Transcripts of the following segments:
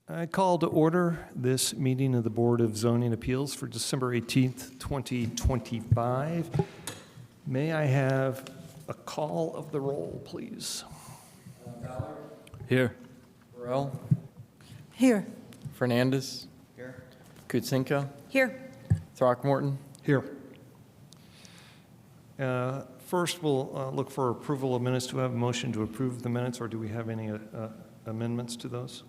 I call to order this meeting of the Board of Zoning Appeals for December 18th, 2025. May I have a call of the roll, please? Ballard. Here. Burrell. Here. Fernandez. Here. Kutsenko. Here. Throckmorton. Here. First, we'll look for approval of minutes. Do we have a motion to approve the minutes, or do we have any amendments to those?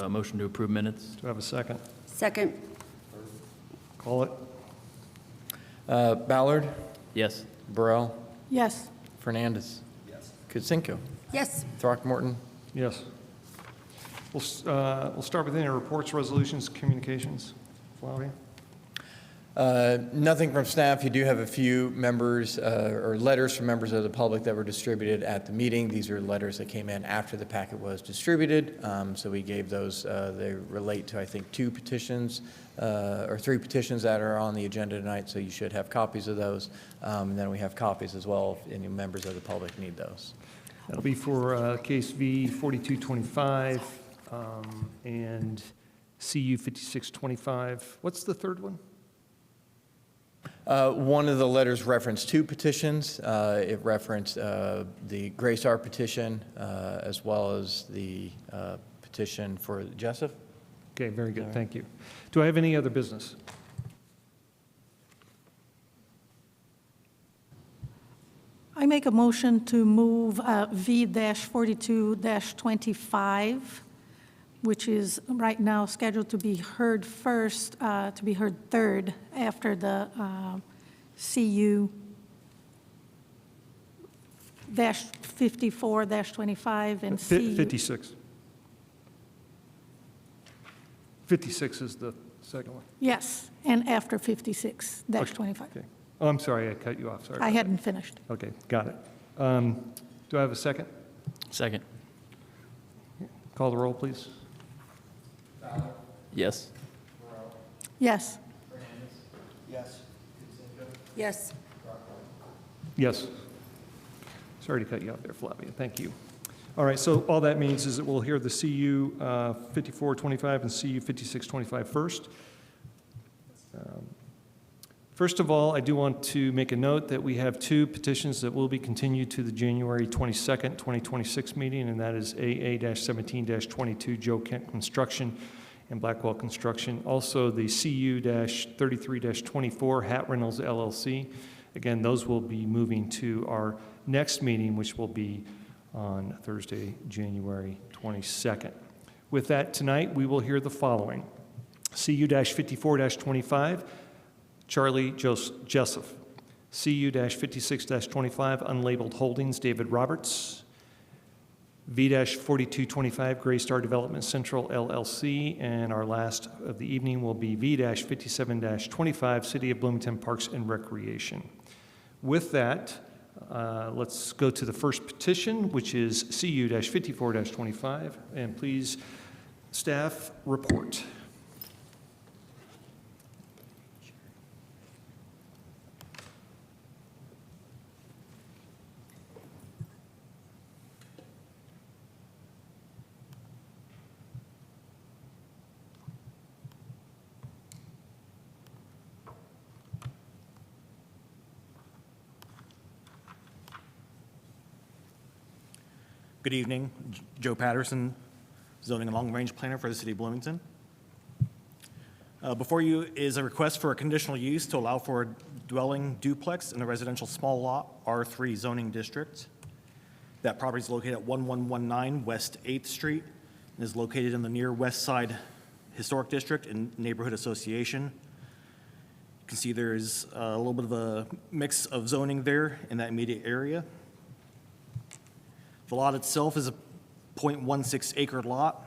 Motion to approve minutes. Do I have a second? Second. Call it. Ballard. Yes. Burrell. Yes. Fernandez. Yes. Kutsenko. Yes. Throckmorton. Yes. We'll start with any reports, resolutions, communications. Flavia? Nothing from staff. You do have a few members or letters from members of the public that were distributed at the meeting. These are letters that came in after the packet was distributed. So we gave those. They relate to, I think, 2 petitions or 3 petitions that are on the agenda tonight. So you should have copies of those. And then we have copies as well if any members of the public need those. That'll be for case V 4225 and CU 5625. What's the third one? One of the letters referenced 2 petitions. It referenced the Graystar petition as well as the petition for Jessup. Okay, very good. Thank you. Do I have any other business? I make a motion to move V-42-25, which is right now scheduled to be heard first, to be heard third after the CU -54-25 and CU. 56. 56 is the second one. Yes, and after 56-25. Okay. Oh, I'm sorry, I cut you off. Sorry. I hadn't finished. Okay, got it. Do I have a second? Second. Call the roll, please. Yes. Yes. Yes. Yes. Yes. Sorry to cut you off there, Flavia. Thank you. All right, so all that means is that we'll hear the CU 5425 and CU 5625 first. First of all, I do want to make a note that we have 2 petitions that will be continued to the January 22nd, 2026 meeting, and that is AA-17-22 Joe Kent Construction and Blackwell Construction. Also, the CU-33-24 Hat Reynolds LLC. Again, those will be moving to our next meeting, which will be on Thursday, January 22nd. With that, tonight, we will hear the following. CU-54-25, Charlie Jessup. CU-56-25, Unlabeled Holdings, David Roberts. V-4225, Graystar Development Central, LLC. And our last of the evening will be V-57-25, City of Bloomington Parks and Recreation. With that, let's go to the first petition, which is CU-54-25. And please, staff, report. Good evening. Joe Patterson, zoning and long-range planner for the city of Bloomington. Before you is a request for a conditional use to allow for a dwelling duplex in the residential small lot R3 zoning district. That property is located at 1119 West 8th Street and is located in the near West Side Historic District and Neighborhood Association. You can see there is a little bit of a mix of zoning there in that immediate area. The lot itself is a 0.16 acre lot.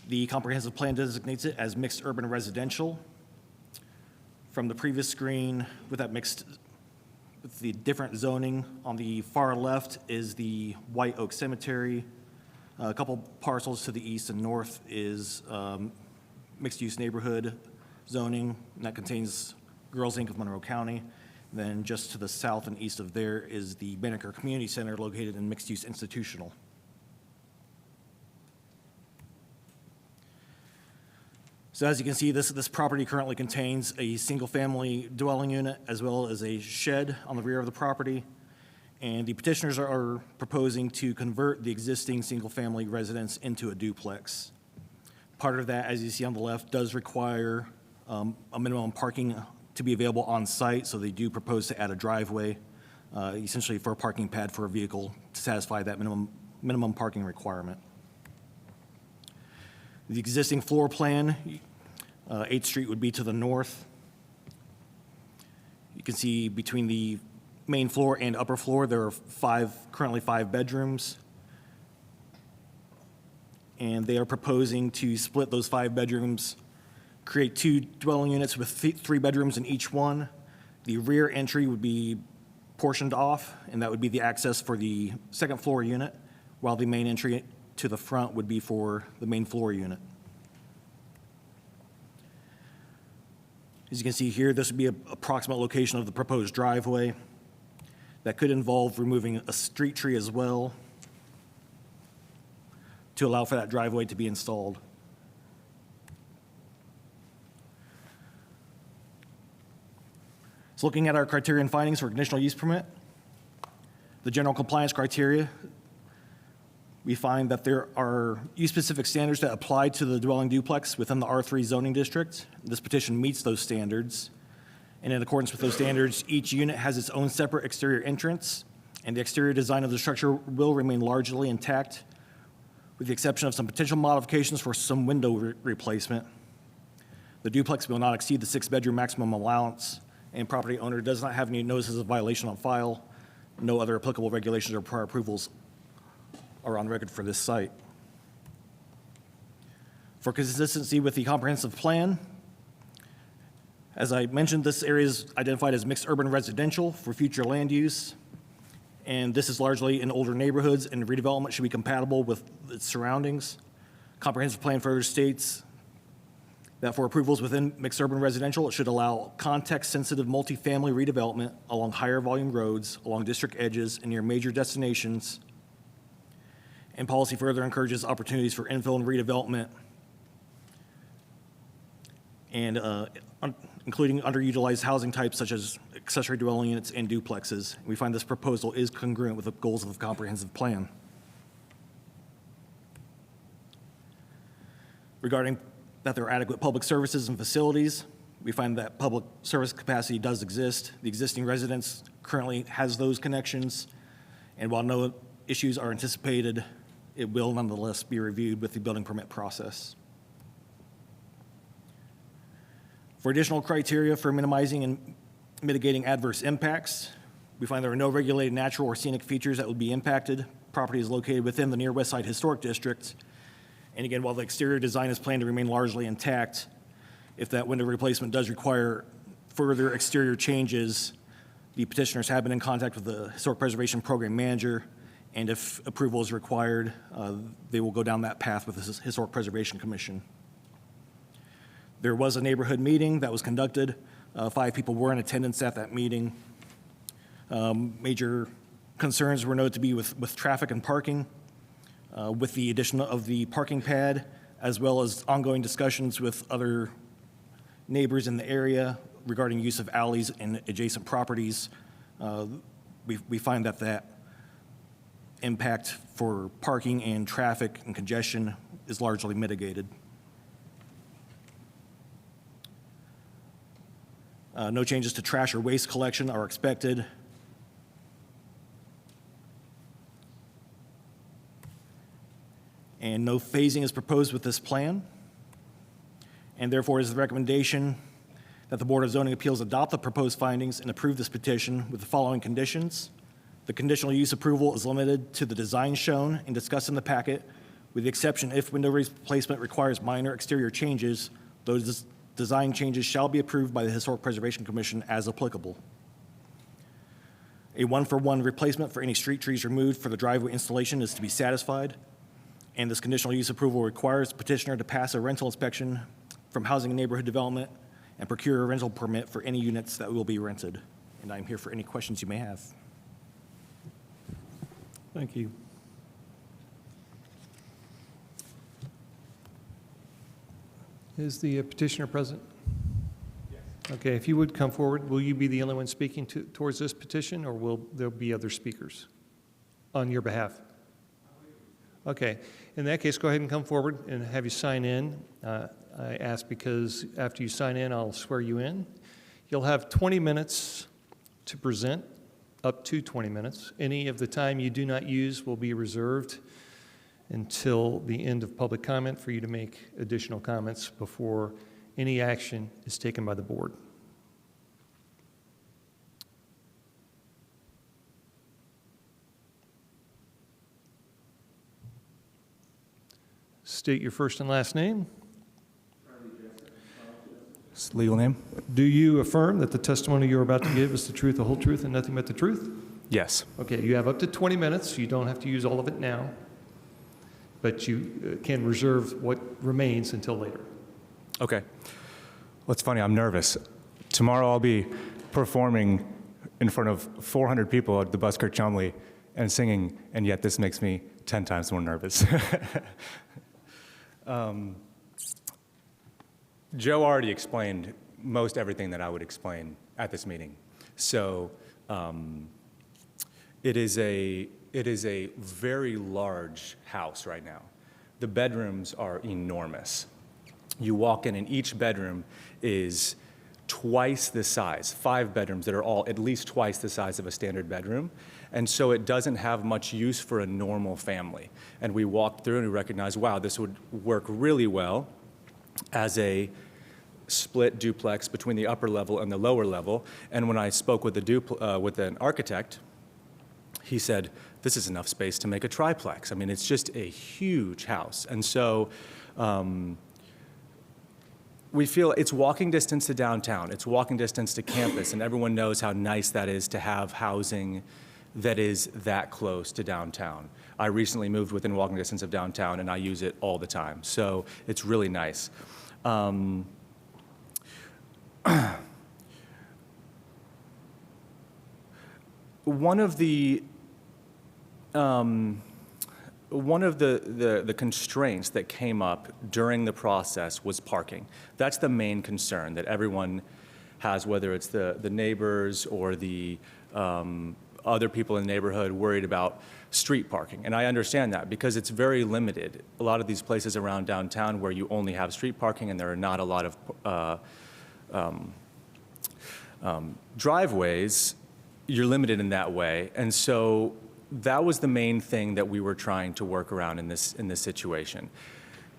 The comprehensive plan designates it as mixed urban residential. From the previous screen, with the different zoning, on the far left is the White Oak Cemetery. A couple parcels to the east and north is mixed-use neighborhood zoning, and that contains Girls Inc. of Monroe County. Then just to the south and east of there is the Banneker Community Center located in mixed-use institutional. So as you can see, this property currently contains a single-family dwelling unit as well as a shed on the rear of the property. And the petitioners are proposing to convert the existing single-family residence into a duplex. Part of that, as you see on the left, does require a minimum parking to be available on site, so they do propose to add a driveway, essentially for a parking pad for a vehicle to satisfy that minimum parking requirement. The existing floor plan, 8th Street would be to the north. You can see between the main floor and upper floor, there are currently five bedrooms. And they are proposing to split those 5 bedrooms, create 2 dwelling units with 3 bedrooms in each one. The rear entry would be portioned off, and that would be the access for the second floor unit, while the main entry to the front would be for the main floor unit. As you can see here, this would be an approximate location of the proposed driveway. That could involve removing a street tree as well to allow for that driveway to be installed. So looking at our criteria and findings for conditional use permit, the general compliance criteria, we find that there are use-specific standards that apply to the dwelling duplex within the R3 zoning district. This petition meets those standards. And in accordance with those standards, each unit has its own separate exterior entrance, and the exterior design of the structure will remain largely intact, with the exception of some potential modifications for some window replacement. The duplex will not exceed the 6-bedroom maximum allowance, and property owner does not have any notices of violation on file. No other applicable regulations or prior approvals are on record for this site. For consistency with the comprehensive plan, as I mentioned, this area is identified as mixed urban residential for future land use, and this is largely in older neighborhoods, and redevelopment should be compatible with its surroundings. Comprehensive plan further states that for approvals within mixed urban residential, it should allow context-sensitive multifamily redevelopment along higher volume roads, along district edges, and near major destinations. And policy further encourages opportunities for infill and redevelopment, and including underutilized housing types such as accessory dwelling units and duplexes. We find this proposal is congruent with the goals of the comprehensive plan. Regarding that there are adequate public services and facilities, we find that public service capacity does exist. The existing residence currently has those connections, and while no issues are anticipated, it will nonetheless be reviewed with the building permit process. For additional criteria for minimizing and mitigating adverse impacts, we find there are no regulated natural or scenic features that would be impacted. Property is located within the near West Side Historic District. And again, while the exterior design is planned to remain largely intact, if that window replacement does require further exterior changes, the petitioners have been in contact with the Historic Preservation Program Manager, and if approval is required, they will go down that path with the Historic Preservation Commission. There was a neighborhood meeting that was conducted. 5 people were in attendance at that meeting. Major concerns were noted to be with traffic and parking, with the addition of the parking pad, as well as ongoing discussions with other neighbors in the area regarding use of alleys and adjacent properties. We find that impact for parking and traffic and congestion is largely mitigated. No changes to trash or waste collection are expected. And no phasing is proposed with this plan. And therefore, it is the recommendation that the Board of Zoning Appeals adopt the proposed findings and approve this petition with the following conditions. The conditional use approval is limited to the design shown and discussed in the packet, with the exception if window replacement requires minor exterior changes, those design changes shall be approved by the Historic Preservation Commission as applicable. A 1-for-1 replacement for any street trees removed for the driveway installation is to be satisfied, and this conditional use approval requires the petitioner to pass a rental inspection from Housing and Neighborhood Development and procure a rental permit for any units that will be rented. And I'm here for any questions you may have. Thank you. Is the petitioner present? Yes. Okay, if you would come forward, will you be the only one speaking towards this petition, or will there be other speakers on your behalf? Okay, in that case, go ahead and come forward and have you sign in. I ask because after you sign in, I'll swear you in. You'll have 20 minutes to present, up to 20 minutes. Any of the time you do not use will be reserved until the end of public comment for you to make additional comments before any action is taken by the board. State your first and last name. Legal name? Do you affirm that the testimony you're about to give is the truth, the whole truth, and nothing but the truth? Yes. Okay, you have up to 20 minutes. You don't have to use all of it now, but you can reserve what remains until later. Okay. Well, it's funny, I'm nervous. Tomorrow I'll be performing in front of 400 people at the Buskirk Chumley and singing, and yet this makes me 10 times more nervous. Joe already explained most everything that I would explain at this meeting. So it is a very large house right now. The bedrooms are enormous. You walk in and each bedroom is twice the size, 5 bedrooms that are all at least twice the size of a standard bedroom. And so it doesn't have much use for a normal family. And we walked through and we recognized, wow, this would work really well as a split duplex between the upper level and the lower level. And when I spoke with with an architect, he said, this is enough space to make a triplex. I mean, it's just a huge house. And so we feel it's walking distance to downtown. It's walking distance to campus. And everyone knows how nice that is to have housing that is that close to downtown. I recently moved within walking distance of downtown, and I use it all the time. So it's really nice. One of the constraints that came up during the process was parking. That's the main concern that everyone has, whether it's the neighbors or the other people in the neighborhood worried about street parking. And I understand that because it's very limited. A lot of these places around downtown where you only have street parking and there are not a lot of driveways, you're limited in that way. And so that was the main thing that we were trying to work around in this situation.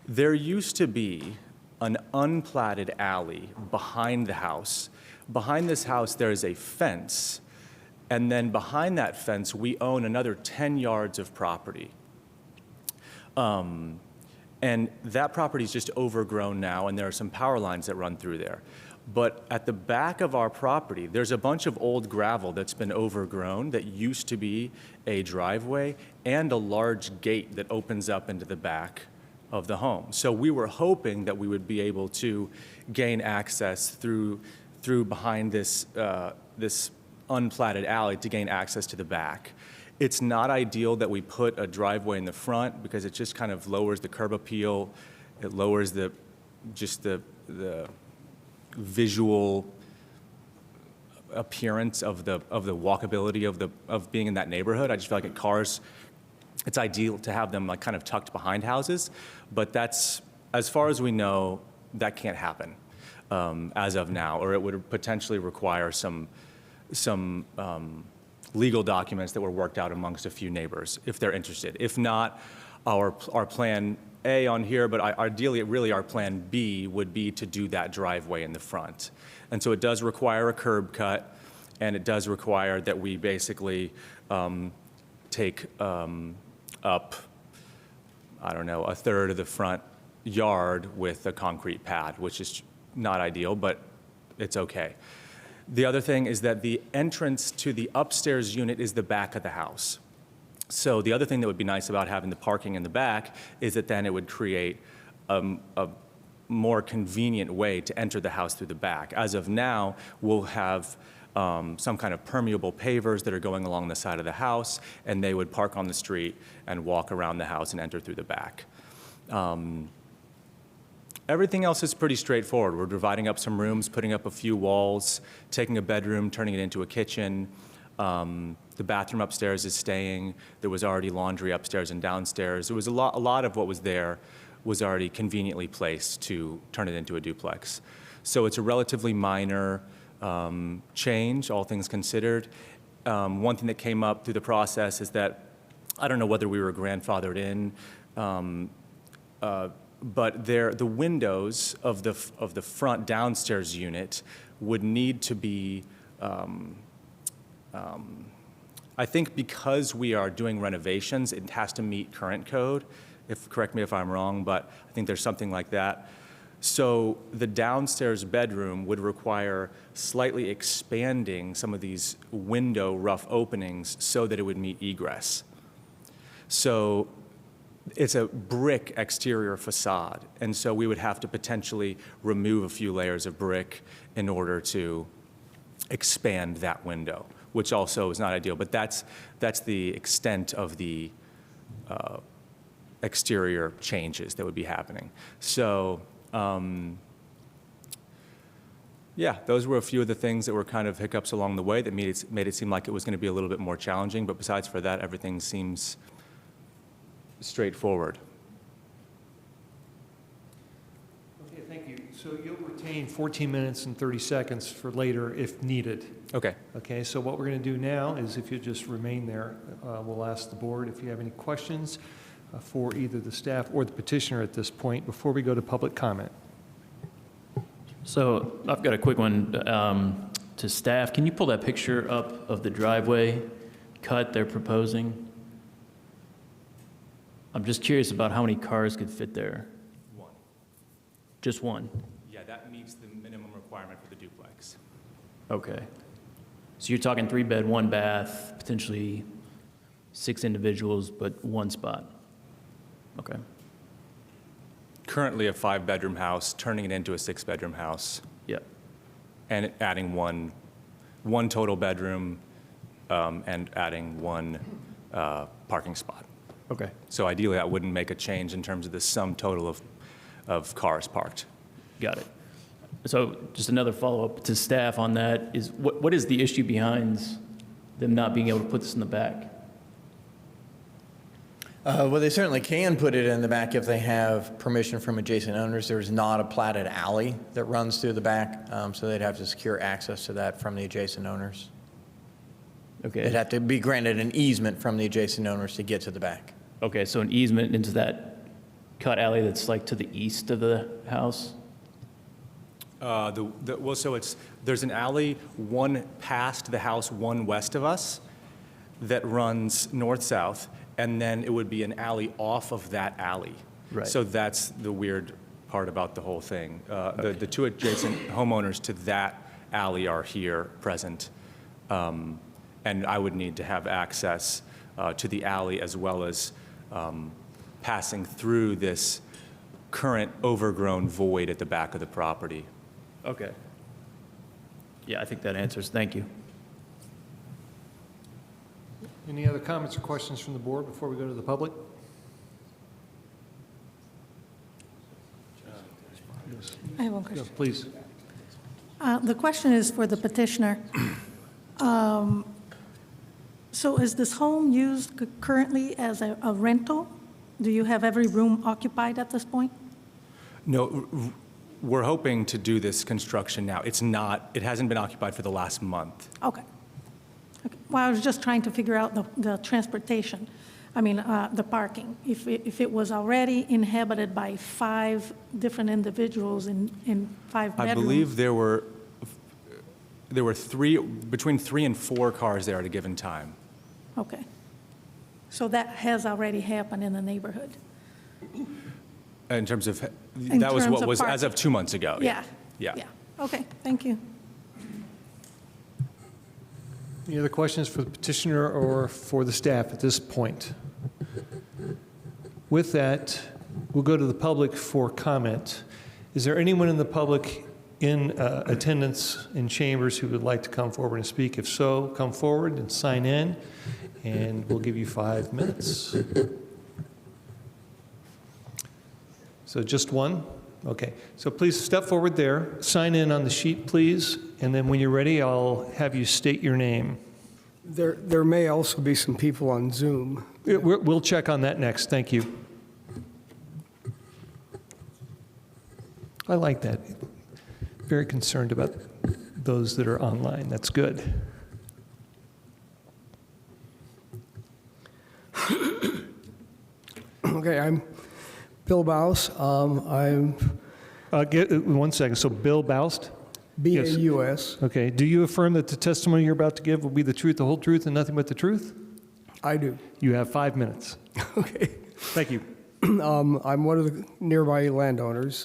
There used to be an unplatted alley behind the house. Behind this house, there is a fence. And then behind that fence, we own another 10 yards of property. And that property is just overgrown now, and there are some power lines that run through there. But at the back of our property, there's a bunch of old gravel that's been overgrown that used to be a driveway and a large gate that opens up into the back of the home. So we were hoping that we would be able to gain access through behind this unplatted alley to gain access to the back. It's not ideal that we put a driveway in the front because it just kind of lowers the curb appeal. It lowers the visual appearance of the walkability of being in that neighborhood. I just feel like at cars, it's ideal to have them like kind of tucked behind houses, but that's, as far as we know, that can't happen as of now, or it would potentially require some legal documents that were worked out amongst a few neighbors if they're interested. If not, our plan A on here, but ideally, really our plan B would be to do that driveway in the front. And so it does require a curb cut, and it does require that we basically take up, I don't know, a third of the front yard with a concrete pad, which is not ideal, but it's okay. The other thing is that the entrance to the upstairs unit is the back of the house. So the other thing that would be nice about having the parking in the back is that then it would create a more convenient way to enter the house through the back. As of now, we'll have some kind of permeable pavers that are going along the side of the house, and they would park on the street and walk around the house and enter through the back. Everything else is pretty straightforward. We're dividing up some rooms, putting up a few walls, taking a bedroom, turning it into a kitchen. The bathroom upstairs is staying. There was already laundry upstairs and downstairs. There was a lot of what was there was already conveniently placed to turn it into a duplex. So it's a relatively minor change, all things considered. One thing that came up through the process is that I don't know whether we were grandfathered in, but the windows of the front downstairs unit would need to be, I think because we are doing renovations, it has to meet current code. Correct me if I'm wrong, but I think there's something like that. So the downstairs bedroom would require slightly expanding some of these window rough openings so that it would meet egress. So it's a brick exterior facade, and so we would have to potentially remove a few layers of brick in order to expand that window, which also is not ideal. But that's the extent of the exterior changes that would be happening. So yeah, those were a few of the things that were kind of hiccups along the way that made it seem like it was going to be a little bit more challenging. But besides for that, everything seems straightforward. Okay, thank you. So you'll retain 14 minutes and 30 seconds for later if needed. Okay. Okay, so what we're going to do now is if you just remain there, we'll ask the board if you have any questions for either the staff or the petitioner at this point before we go to public comment. So I've got a quick one to staff. Can you pull that picture up of the driveway cut they're proposing? I'm just curious about how many cars could fit there. One. Just one? Yeah, that meets the minimum requirement for the duplex. Okay. So you're talking 3-bed, 1-bath, potentially 6 individuals, but 1 spot? Okay. Currently a 5-bedroom house, turning it into a 6-bedroom house, Yep. and adding one total bedroom, and adding 1 parking spot. Okay. So ideally, that wouldn't make a change in terms of the sum total of cars parked. Got it. So just another follow-up to staff on that is what is the issue behind them not being able to put this in the back? Well, they certainly can put it in the back if they have permission from adjacent owners. There's not a platted alley that runs through the back, so they'd have to secure access to that from the adjacent owners. Okay. They'd have to be granted an easement from the adjacent owners to get to the back. Okay, so an easement into that cut alley that's like to the east of the house? Well, so there's an alley, one past the house, one west of us, that runs north-south, and then it would be an alley off of that alley. Right. So that's the weird part about the whole thing. The 2 adjacent homeowners to that alley are here present, and I would need to have access to the alley as well as passing through this current overgrown void at the back of the property. Okay. Yeah, I think that answers. Thank you. Any other comments or questions from the board before we go to the public? I have one question. Yes, please. The question is for the petitioner. So is this home used currently as a rental? Do you have every room occupied at this point? No, we're hoping to do this construction now. It hasn't been occupied for the last month. Okay. Okay. Well, I was just trying to figure out the transportation, the parking. If it was already inhabited by 5 different individuals in 5 bedrooms. I believe there were between 3 and 4 cars there at a given time. Okay. So that has already happened in the neighborhood? In terms of, In that was terms what of was as of parking. 2 months ago. Yeah. Yeah. Yeah. Okay, thank you. Any other questions for the petitioner or for the staff at this point? With that, we'll go to the public for comment. Is there anyone in the public in attendance in chambers who would like to come forward and speak? If so, come forward and sign in, and we'll give you 5 minutes. So just one? Okay, so please step forward there, sign in on the sheet, please, and then when you're ready, I'll have you state your name. There may also be some people on Zoom. We'll check on that next, thank you. I like that. Very concerned about those that are online, that's good. Okay, I'm Bill Baus. I'm 1 second, so Bill Baust? B-A-U-S. Okay, do you affirm that the testimony you're about to give will be the truth, the whole truth, and nothing but the truth? I do. You have 5 minutes. Okay. Thank you. I'm one of the nearby landowners.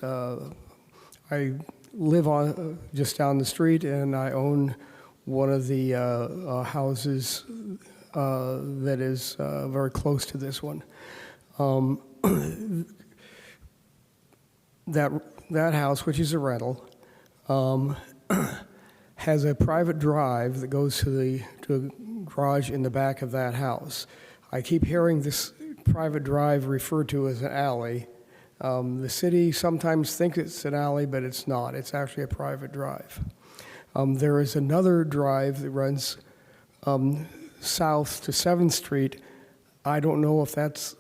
I live on just down the street, and I own one of the houses that is very close to this one. That house, which is a rental, has a private drive that goes to a garage in the back of that house. I keep hearing this private drive referred to as an alley. The city sometimes thinks it's an alley, but it's not. It's actually a private drive. There is another drive that runs south to 7th Street. I don't know if that's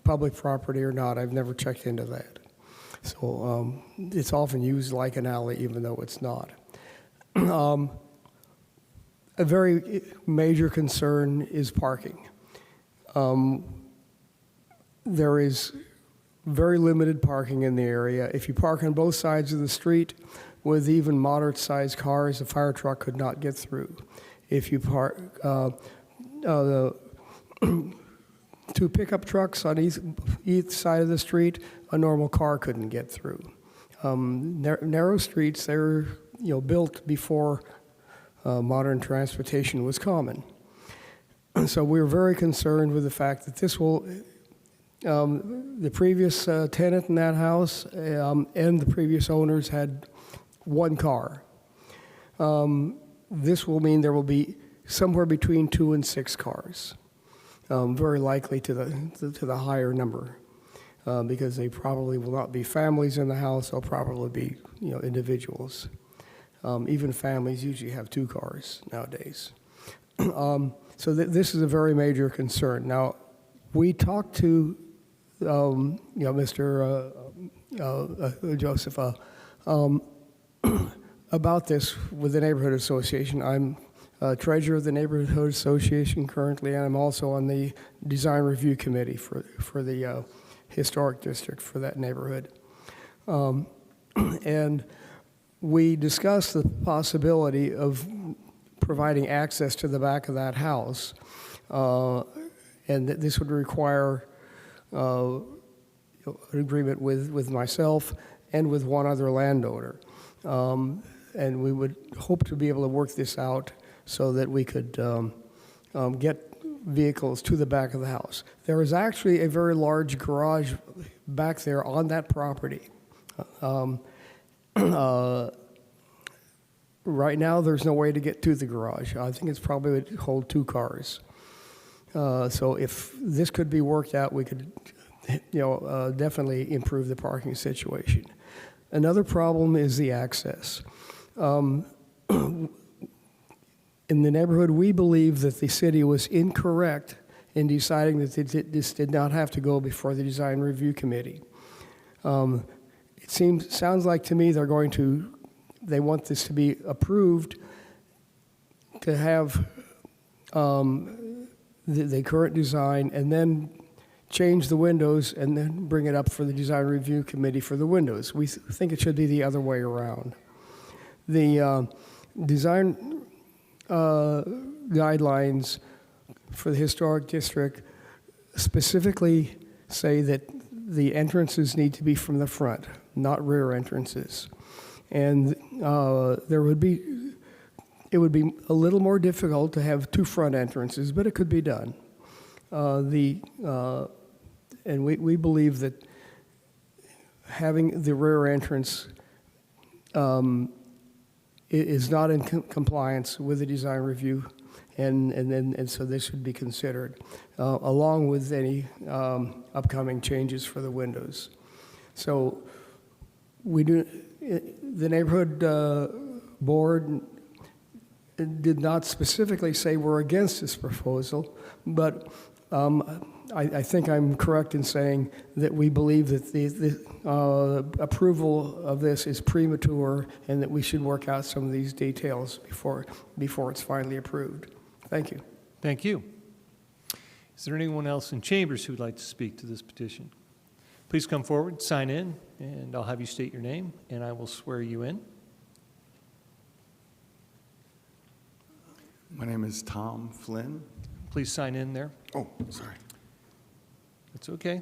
public property or not. I've never checked into that. So it's often used like an alley, even though it's not. A very major concern is parking. There is very limited parking in the area. If you park on both sides of the street with even moderate-sized cars, a fire truck could not get through. If you park the 2 pickup trucks on each side of the street, a normal car couldn't get through. Narrow streets, they're built before modern transportation was common. So we're very concerned with the fact that this will, the previous tenant in that house and the previous owners had 1 car. This will mean there will be somewhere between 2 and 6 cars. Very likely to the higher number, because they probably will not be families in the house. They'll probably be individuals. Even families usually have 2 cars nowadays. So this is a very major concern. Now, we talked to Mr. Joseph about this with the neighborhood association. I'm treasurer of the neighborhood association currently, and I'm also on the design review committee for the historic district for that neighborhood. And we discussed the possibility of providing access to the back of that house, and that this would require an agreement with myself and with one other landowner. And we would hope to be able to work this out so that we could get vehicles to the back of the house. There is actually a very large garage back there on that property. Right now, there's no way to get to the garage. I think it's probably would hold 2 cars. So if this could be worked out, we could, definitely improve the parking situation. Another problem is the access. In the neighborhood, we believe that the city was incorrect in deciding that this did not have to go before the design review committee. It sounds like to me they want this to be approved to have the current design and then change the windows and then bring it up for the design review committee for the windows. We think it should be the other way around. The design guidelines for the historic district specifically say that the entrances need to be from the front, not rear entrances. And it would be a little more difficult to have 2 front entrances, but it could be done. And we believe that having the rear entrance is not in compliance with the design review, and so this should be considered, along with any upcoming changes for the windows. So we do, the neighborhood board did not specifically say we're against this proposal, but I think I'm correct in saying that we believe that the approval of this is premature and that we should work out some of these details before it's finally approved. Thank you. Thank you. Is there anyone else in chambers who would like to speak to this petition? Please come forward, sign in, and I'll have you state your name, and I will swear you in. My name is Tom Flynn. Please sign in there. Oh, sorry. That's okay.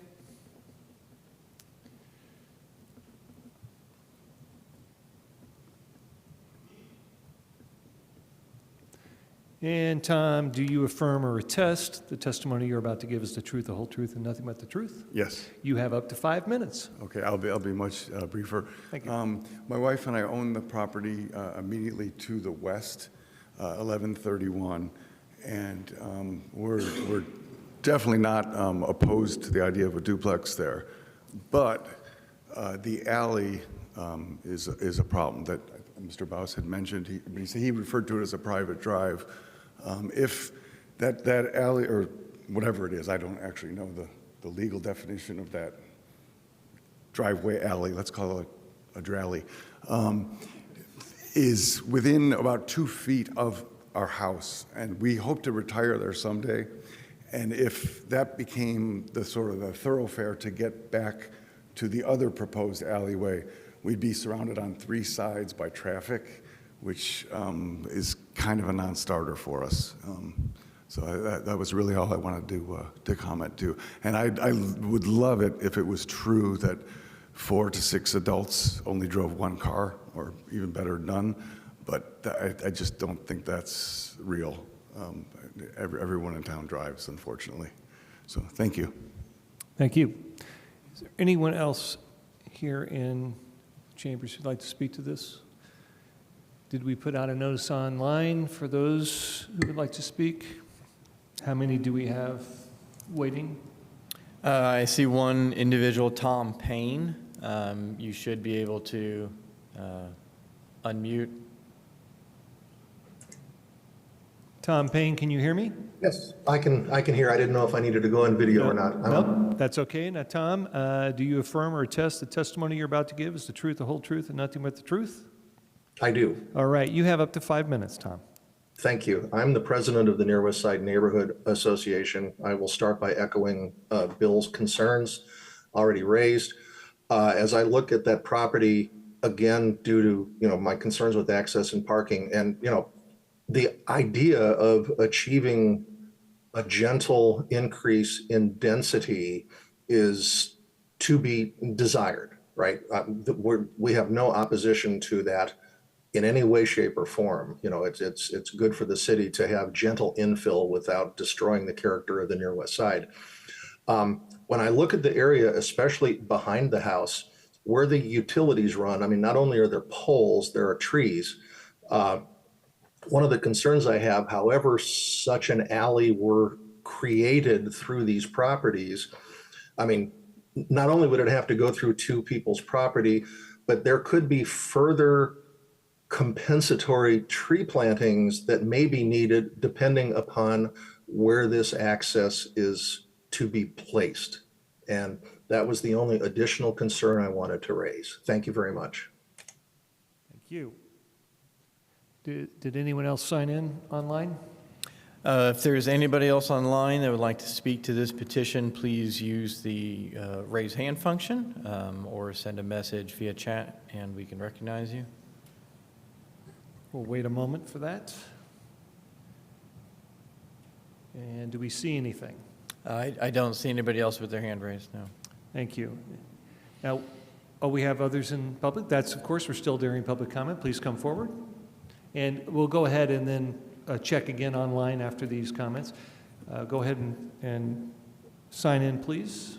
And Tom, do you affirm or attest the testimony you're about to give is the truth, the whole truth, and nothing but the truth? Yes. You have up to 5 minutes. Okay, I'll be much briefer. Thank you. My wife and I own the property immediately to the west, 1131, and we're definitely not opposed to the idea of a duplex there, but the alley is a problem that Mr. Baus had mentioned. He referred to it as a private drive. If that alley, or whatever it is, I don't actually know the legal definition of that driveway alley, let's call it a dralley, is within about 2 feet of our house, and we hope to retire there someday. And if that became the sort of the thoroughfare to get back to the other proposed alleyway, we'd be surrounded on 3 sides by traffic, which is kind of a non-starter for us. So that was really all I wanted to comment to. And I would love it if it was true that 4 to 6 adults only drove 1 car, or even better, none. But I just don't think that's real. Everyone in town drives, unfortunately. So thank you. Thank you. Is there anyone else here in chambers who'd like to speak to this? Did we put out a notice online for those who would like to speak? How many do we have waiting? I see one individual, Tom Payne. You should be able to unmute. Tom Payne, can you hear me? Yes, I can hear. I didn't know if I needed to go on video or not. No, that's okay. Now, Tom, do you affirm or attest the testimony you're about to give is the truth, the whole truth, and nothing but the truth? I do. All right, you have up to 5 minutes, Tom. Thank you. I'm the president of the Near West Side Neighborhood Association. I will start by echoing Bill's concerns already raised. As I look at that property, again, due to, my concerns with access and parking, and, the idea of achieving a gentle increase in density is to be desired, right? We have no opposition to that in any way, shape, or form. It's good for the city to have gentle infill without destroying the character of the Near West Side. When I look at the area, especially behind the house, where the utilities run, not only are there poles, there are trees. One of the concerns I have, however such an alley were created through these properties, not only would it have to go through 2 people's property, but there could be further compensatory tree plantings that may be needed depending upon where this access is to be placed. And that was the only additional concern I wanted to raise. Thank you very much. Thank you. Did anyone else sign in online? If there's anybody else online that would like to speak to this petition, please use the raise hand function or send a message via chat and we can recognize you. We'll wait a moment for that. And do we see anything? I don't see anybody else with their hand raised, no. Thank you. Now, we have others in public. That's, of course, we're still during public comment. Please come forward. And we'll go ahead and then check again online after these comments. Go ahead and sign in, please.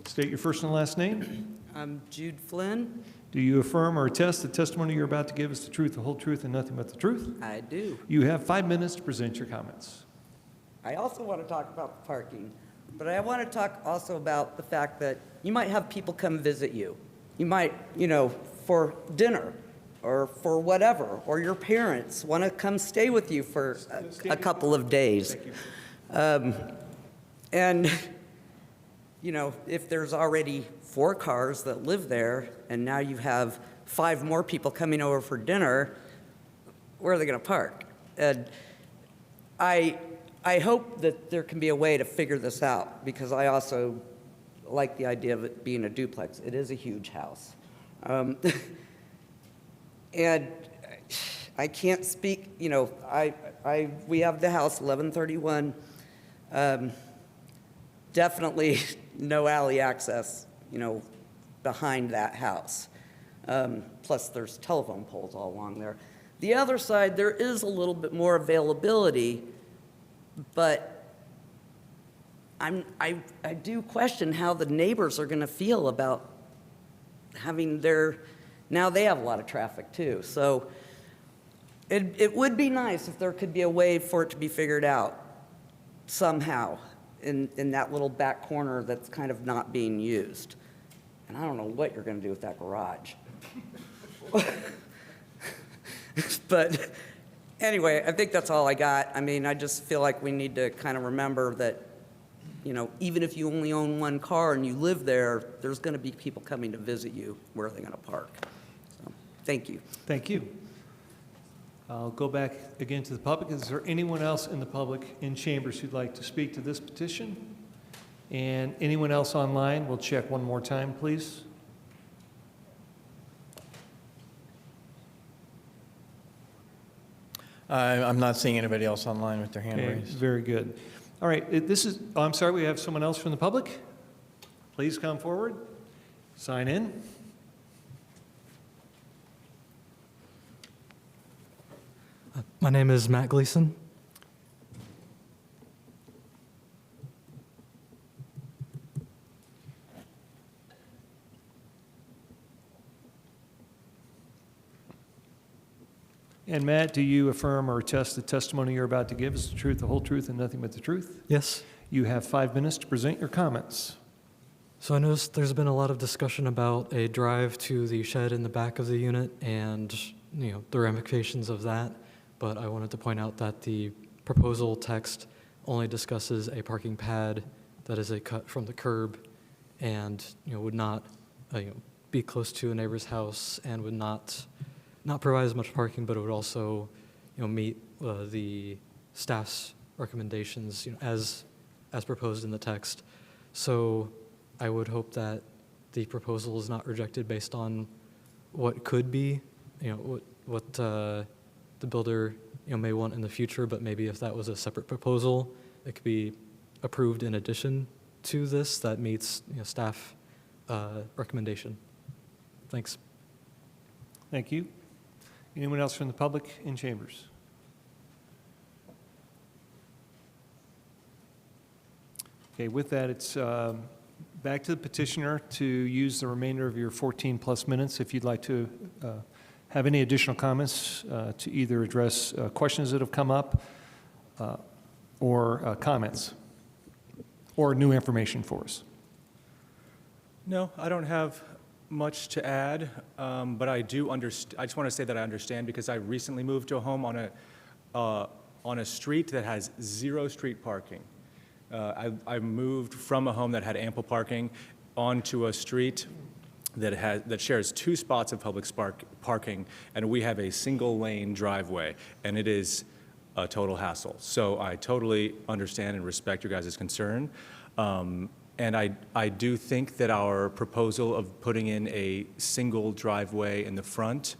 State your first and last name. I'm Jude Flynn. Do you affirm or attest the testimony you're about to give is the truth, the whole truth, and nothing but the truth? I do. You have 5 minutes to present your comments. I also want to talk about the parking. But I want to talk also about the fact that you might have people come visit you. You might, for dinner or for whatever, or your parents want to come stay with you for a couple of days. And, if there's already 4 cars that live there and now you have 5 more people coming over for dinner, where are they going to park? And I hope that there can be a way to figure this out, because I also like the idea of it being a duplex. It is a huge house. And I can't speak, we have the house, 1131. Definitely no alley access, behind that house. Plus, there's telephone poles all along there. The other side, there is a little bit more availability, but I do question how the neighbors are going to feel about having now they have a lot of traffic too. So it would be nice if there could be a way for it to be figured out somehow in that little back corner that's kind of not being used. And I don't know what you're going to do with that garage. But anyway, I think that's all I got. I mean, I just feel like we need to kind of remember that, even if you only own 1 car and you live there, there's going to be people coming to visit you. Where are they going to park? So, thank you. Thank you. I'll go back again to the public. Is there anyone else in the public in chambers who'd like to speak to this petition? And anyone else online? We'll check one more time, please. I'm not seeing anybody else online with their hand Okay, raised. very good. All right, I'm sorry, we have someone else from the public. Please come forward, sign in. My name is Matt Gleason. And Matt, do you affirm or attest the testimony you're about to give is the truth, the whole truth, and nothing but the truth? Yes. You have 5 minutes to present your comments. So I noticed there's been a lot of discussion about a drive to the shed in the back of the unit and, the ramifications of that. But I wanted to point out that the proposal text only discusses a parking pad that is a cut from the curb and, would not, be close to a neighbor's house and would not provide as much parking, but it would also, meet the staff's recommendations, as proposed in the text. So I would hope that the proposal is not rejected based on what could be, what the builder, may want in the future, but maybe if that was a separate proposal, it could be approved in addition to this that meets, staff recommendation. Thanks. Thank you. Anyone else from the public in chambers? Okay, with that, it's back to the petitioner to use the remainder of your 14-plus minutes if you'd like to have any additional comments to either address questions that have come up or comments or new information for us. No, I don't have much to add, but I do understand. I just want to say that I understand because I recently moved to a home on a street that has 0 street parking. I moved from a home that had ample parking onto a street that shares 2 spots of public parking, and we have a single lane driveway, and it is a total hassle. So I totally understand and respect your guys' concern. And I do think that our proposal of putting in a single driveway in the front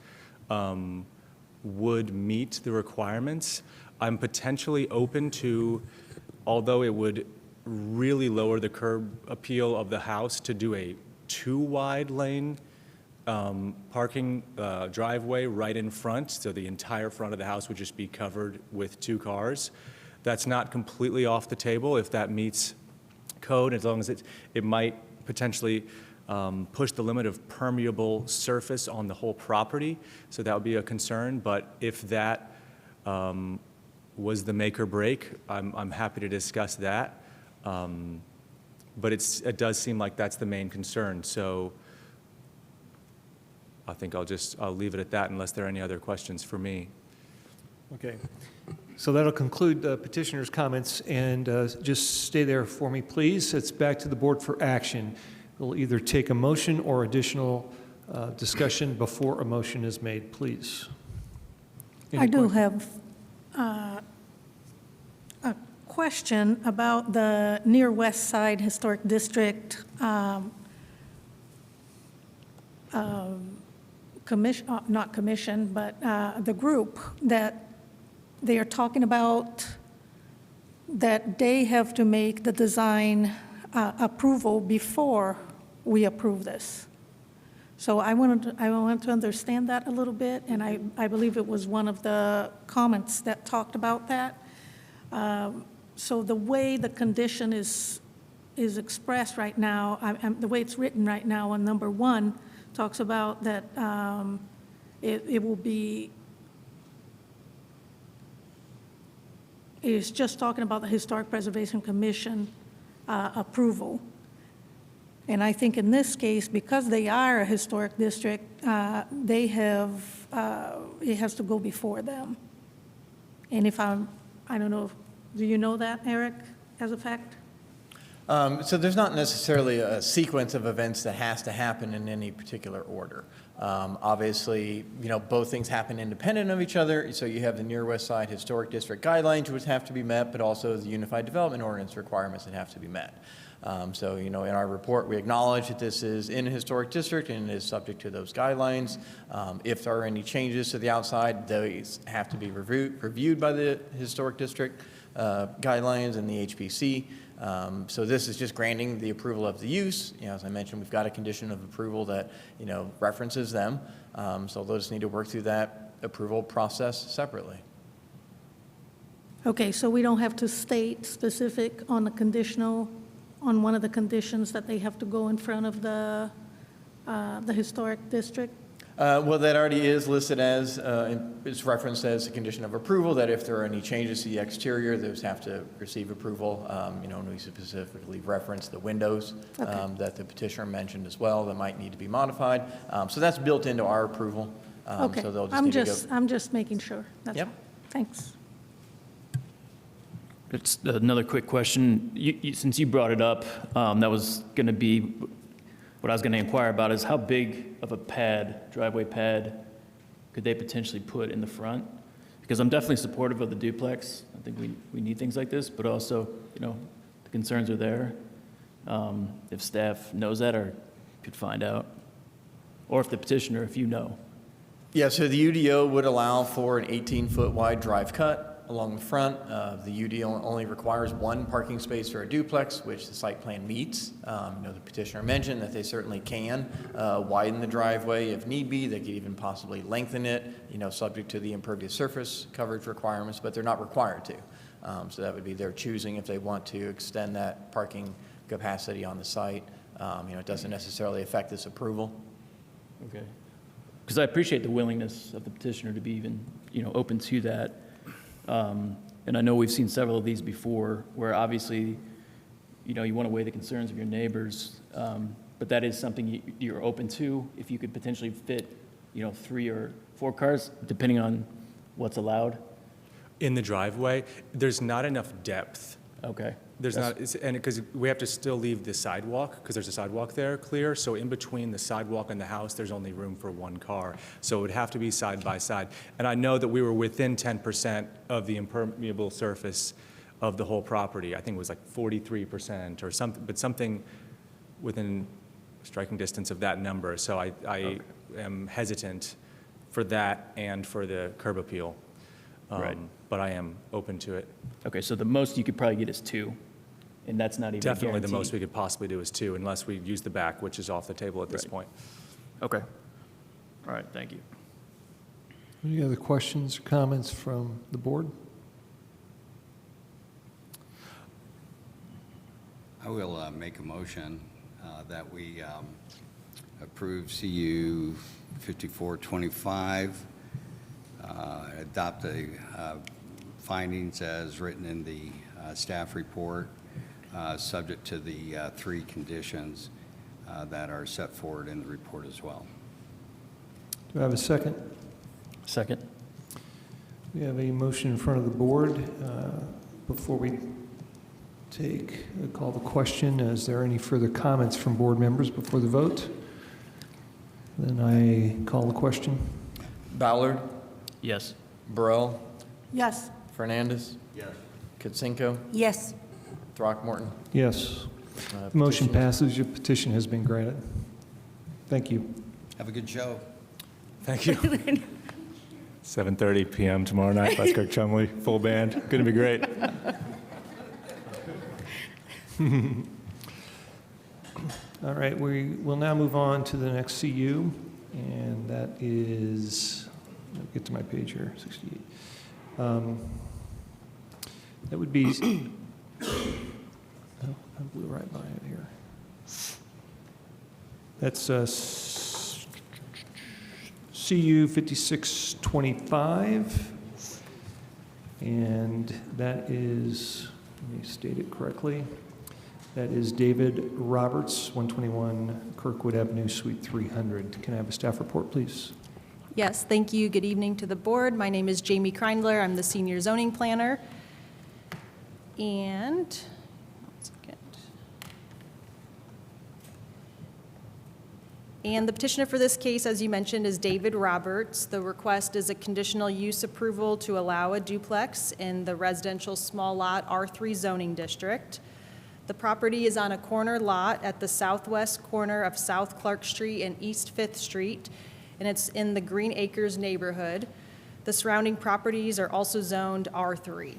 would meet the requirements. I'm potentially open to, although it would really lower the curb appeal of the house, to do a 2-wide lane parking driveway right in front, so the entire front of the house would just be covered with 2 cars. That's not completely off the table if that meets code, as long as it might potentially push the limit of permeable surface on the whole property, so that would be a concern. But if that was the make or break, I'm happy to discuss that. But it does seem like that's the main concern, so I think I'll leave it at that unless there are any other questions for me. Okay. So that'll conclude the petitioner's comments, and just stay there for me, please. It's back to the board for action. We'll either take a motion or additional discussion before a motion is made, please. Any I do questions? have a question about the near West Side Historic District commission, not commission, but the group that they are talking about, that they have to make the design approval before we approve this. So I wanted to understand that a little bit, and I believe it was one of the comments that talked about that. So the way the condition is expressed right now, the way it's written right now on number 1, talks about that it will be, it's just talking about the Historic Preservation Commission approval. And I think in this case, because they are a historic district, they have, it has to go before them. And if I don't know, do you know that, Eric, as a fact? So there's not necessarily a sequence of events that has to happen in any particular order. Obviously, both things happen independent of each other. So you have the Near West Side Historic District guidelines which have to be met, but also the Unified Development Ordinance requirements that have to be met. So, in our report, we acknowledge that this is in a historic district and is subject to those guidelines. If there are any changes to the outside, those have to be reviewed by the historic district guidelines and the HPC. So this is just granting the approval of the use. As I mentioned, we've got a condition of approval that, references them. So they'll just need to work through that approval process separately. Okay, so we don't have to state specific on the conditional, on one of the conditions that they have to go in front of the historic district? Well, that already is listed as, it's referenced as a condition of approval, that if there are any changes to the exterior, those have to receive approval. And we specifically reference the windows that the petitioner mentioned as well that might need to be modified. So that's built into our approval. Okay, So they'll just need to go. I'm just making sure. That's Yep. all. Thanks. It's another quick question. Since you brought it up, that was going to be what I was going to inquire about, is how big of a driveway pad, could they potentially put in the front? Because I'm definitely supportive of the duplex. I think we need things like this, but also, the concerns are there. If staff knows that or could find out, or if the petitioner, if you know. Yeah, so the UDO would allow for an 18-foot wide drive cut along the front. The UDO only requires one parking space for a duplex, which the site plan meets. The petitioner mentioned that they certainly can widen the driveway if need be. They could even possibly lengthen it, subject to the impervious surface coverage requirements, but they're not required to. So that would be their choosing if they want to extend that parking capacity on the site. It doesn't necessarily affect this approval. Okay. Because I appreciate the willingness of the petitioner to be even, open to that. And I know we've seen several of these before where obviously, you want to weigh the concerns of your neighbors, but that is something you're open to if you could potentially fit, 3 or 4 cars, depending on what's allowed. In the driveway, there's not enough depth. Okay. And because we have to still leave the sidewalk, because there's a sidewalk there clear, so in between the sidewalk and the house, there's only room for 1 car. So it would have to be side by side. And I know that we were within 10% of the impermeable surface of the whole property. I think it was like 43% or something, but something within striking distance of that number. So I am hesitant for that and for the curb appeal. Right. But I am open to it. Okay, so the most you could probably get is 2, and that's not even Definitely the guaranteed. most we could possibly do is 2, unless we use the back, which is off the table at this Right. point. Okay. All right, thank you. Any other questions or comments from the board? I will make a motion that we approve CU 5425, adopt the findings as written in the staff report subject to the 3 conditions that are set forward in the report as well. Do I have a second? Second. We have a motion in front of the board. Before we call the question, is there any further comments from board members before the vote? Then I call the question. Ballard, Yes. Burrell, Yes. Fernandez. Yes. Kitsenko, Yes. Throckmorton. Yes. Motion Petition- passes. Your petition has been granted. Thank you. Have a good show. Thank you. 7:30 PM tomorrow night, Les Kirk Chumley, full band. Going to be great. All right, we will now move on to the next CU, and that is, let me get to my page here, 68. That would be, oh, I blew right by it here. That's CU 5625, and that is, let me state it correctly, that is David Roberts, 121 Kirkwood Avenue, Suite 300. Can I have a staff report, please? Yes, thank you. Good evening to the board. My name is Jamie Kreindler. I'm the senior zoning planner. And, 1 second. And the petitioner for this case, as you mentioned, is David Roberts. The request is a conditional use approval to allow a duplex in the residential small lot R3 zoning district. The property is on a corner lot at the southwest corner of South Clark Street and East 5th Street, and it's in the Green Acres neighborhood. The surrounding properties are also zoned R3.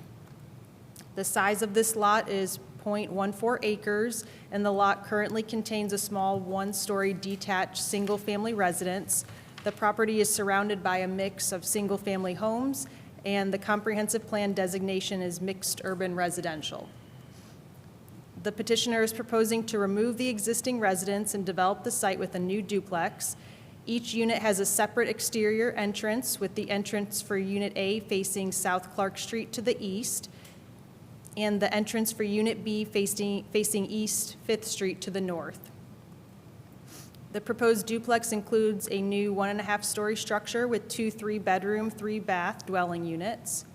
The size of this lot is 0.14 acres, and the lot currently contains a small one-story detached single-family residence. The property is surrounded by a mix of single-family homes, and the comprehensive plan designation is mixed urban residential. The petitioner is proposing to remove the existing residence and develop the site with a new duplex. Each unit has a separate exterior entrance, with the entrance for Unit A facing South Clark Street to the east, and the entrance for Unit B facing East 5th Street to the north. The proposed duplex includes a new 1.5-story structure with 2 3-bedroom, 3-bath dwelling units.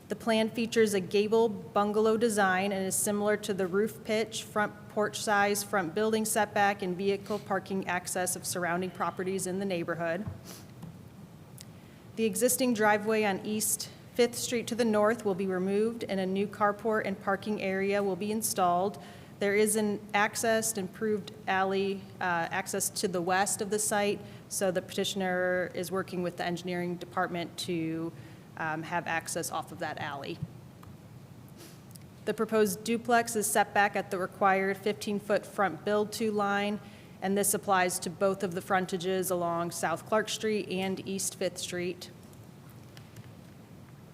The plan features a gable bungalow design and is similar to the roof pitch, front porch size, front building setback, and vehicle parking access of surrounding properties in the neighborhood. The existing driveway on East 5th Street to the north will be removed, and a new carport and parking area will be installed. There is an improved alley access to the west of the site, so the petitioner is working with the engineering department to have access off of that alley. The proposed duplex is set back at the required 15-foot front build-to line, and this applies to both of the frontages along South Clark Street and East 5th Street.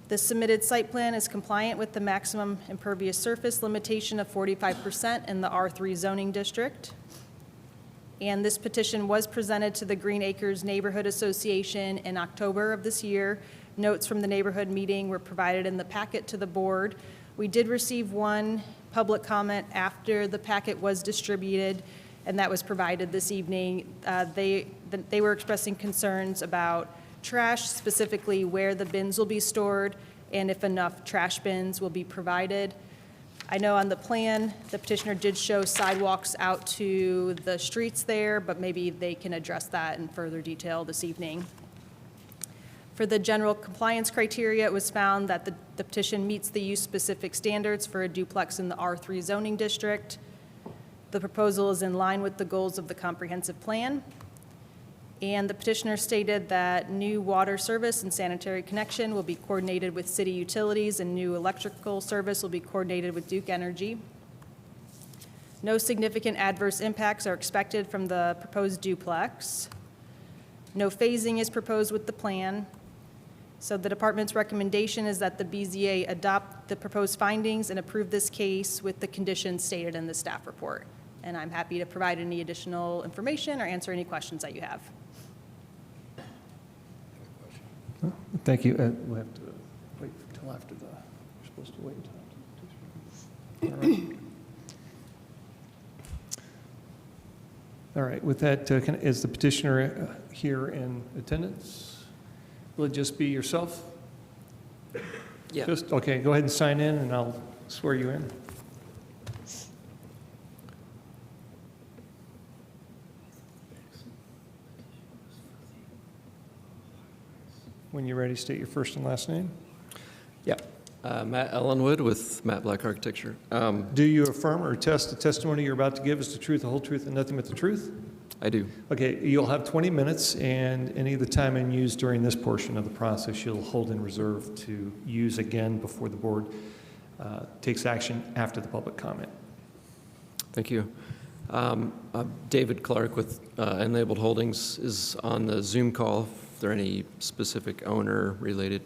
The submitted site plan is compliant with the maximum impervious surface limitation of 45% in the R3 zoning district. And this petition was presented to the Green Acres Neighborhood Association in October of this year. Notes from the neighborhood meeting were provided in the packet to the board. We did receive one public comment after the packet was distributed, and that was provided this evening. They were expressing concerns about trash, specifically where the bins will be stored and if enough trash bins will be provided. I know on the plan, the petitioner did show sidewalks out to the streets there, but maybe they can address that in further detail this evening. For the general compliance criteria, it was found that the petition meets the use-specific standards for a duplex in the R3 zoning district. The proposal is in line with the goals of the comprehensive plan. And the petitioner stated that new water service and sanitary connection will be coordinated with city utilities, and new electrical service will be coordinated with Duke Energy. No significant adverse impacts are expected from the proposed duplex. No phasing is proposed with the plan. So the department's recommendation is that the BZA adopt the proposed findings and approve this case with the conditions stated in the staff report. And I'm happy to provide any additional information or answer any questions that you have. Thank you. We'll have to wait until after we're supposed to wait until All right, with that, is the petitioner here in attendance? Will it just be yourself? Yeah. Okay, go ahead and sign in, and I'll swear you in. When you're ready, state your first and last name. Yeah. Matt Ellenwood with Matt Black Architecture. Do you affirm or attest the testimony you're about to give is the truth, the whole truth, and nothing but the truth? I do. Okay, you'll have 20 minutes, and any of the time unused during this portion of the process, you'll hold in reserve to use again before the board takes action after the public comment. Thank you. David Clark with Unlabeled Holdings is on the Zoom call if there are any specific owner-related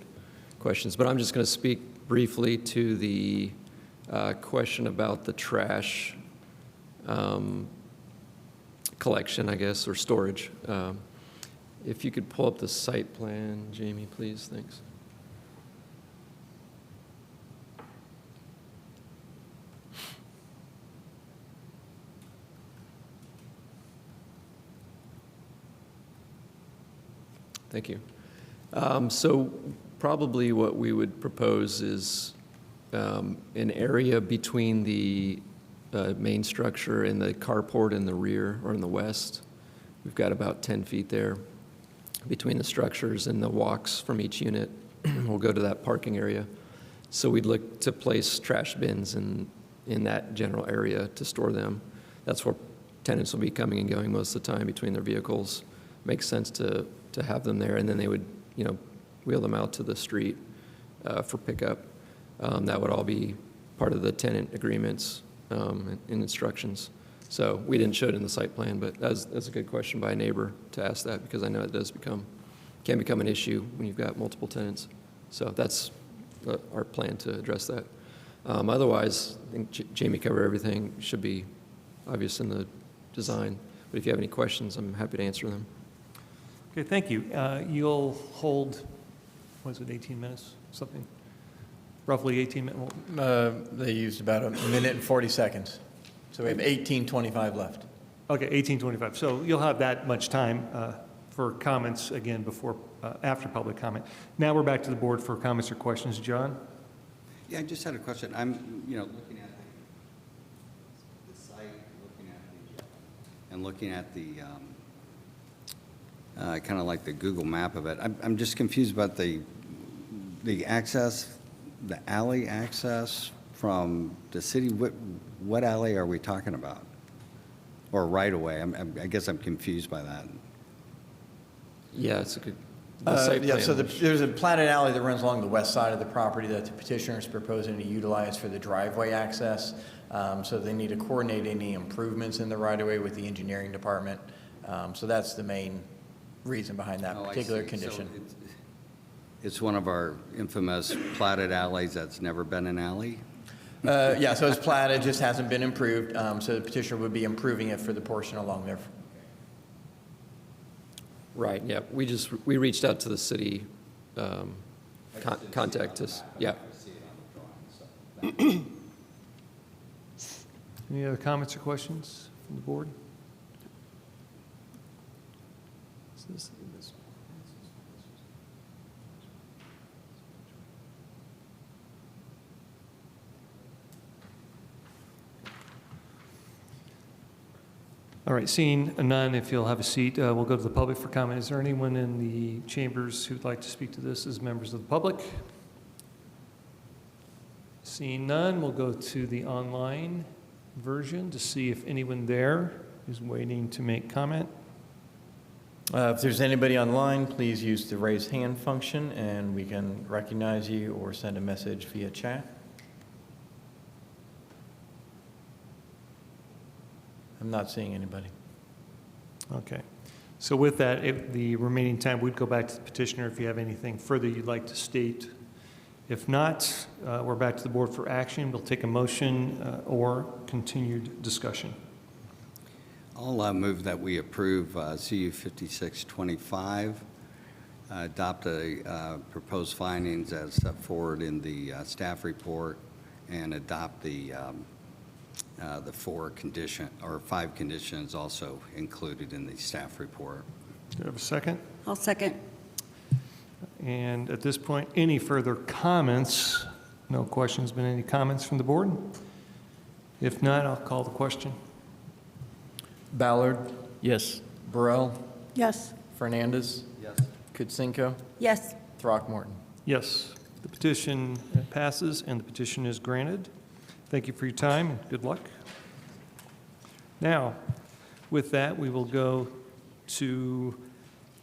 questions. But I'm just going to speak briefly to the question about the trash collection, I guess, or storage. If you could pull up the site plan, Jamie, please, thanks. Thank you. So probably what we would propose is an area between the main structure and the carport in the rear or in the west. We've got about 10 feet there between the structures and the walks from each unit. We'll go to that parking area. So we'd look to place trash bins in that general area to store them. That's where tenants will be coming and going most of the time between their vehicles. Makes sense to have them there, and then they would, wheel them out to the street for pickup. That would all be part of the tenant agreements and instructions. So we didn't show it in the site plan, but that's a good question by a neighbor to ask that, because I know it can become an issue when you've got multiple tenants. So that's our plan to address that. Otherwise, I think Jamie covered everything. Should be obvious in the design. But if you have any questions, I'm happy to answer them. Okay, thank you. You'll hold, what is it, 18 minutes, something? Roughly 18 minutes? They used about a minute and 40 seconds. So we have 18:25 left. Okay, 18:25. So you'll have that much time for comments again after public comment. Now we're back to the board for comments or questions. John? Yeah, I just had a question. I'm, looking at the site, looking at the kind of like the Google map of it. I'm just confused about the access, the alley access from the city. What alley are we talking about? Or right away? I guess I'm confused by that. Yeah, it's a good. The site plan So was- there's a platted alley that runs along the west side of the property that the petitioner is proposing to utilize for the driveway access. So they need to coordinate any improvements in the right-of-way with the engineering department. So that's the main reason behind that Oh, I particular see. condition. So it's one of our infamous platted alleys that's never been an alley? Yeah, so it's platted, just hasn't been improved. So the petitioner would be improving it for the portion along there. Right, yeah. We reached out to the city, contact us. Yeah. Any other comments or questions from the board? All right, seeing none, if you'll have a seat, we'll go to the public for comment. Is there anyone in the chambers who'd like to speak to this as members of the public? Seeing none, we'll go to the online version to see if anyone there is waiting to make comment. If there's anybody online, please use the raise hand function and we can recognize you or send a message via chat. I'm not seeing anybody. Okay. So with that, the remaining time, we'd go back to the petitioner if you have anything further you'd like to state. If not, we're back to the board for action. We'll take a motion or continued discussion. I'll move that we approve CU 5625, adopt proposed findings as set forward in the staff report, and adopt the 5 conditions also included in the staff report. Do you have a second? I'll second. And at this point, any further comments? No questions, been any comments from the board? If not, I'll call the question. Ballard, Yes. Burrell, Yes. Fernandez. Yes. Kutsenko, Yes. Throckmorton. Yes, the petition passes and the petition is granted. Thank you for your time and good luck. Now, with that, we will go to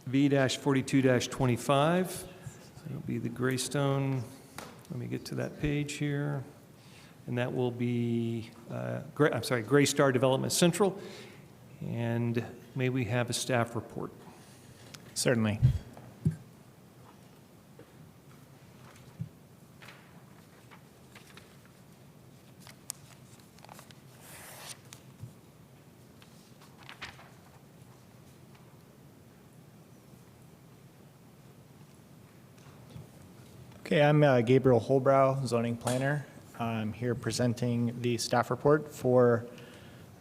V-42-25. It'll be the Greystone, let me get to that page here. And that will be, Gray Star Development Central. And may we have a staff report? Certainly. Okay, I'm Gabriel Holbrow, zoning planner. I'm here presenting the staff report for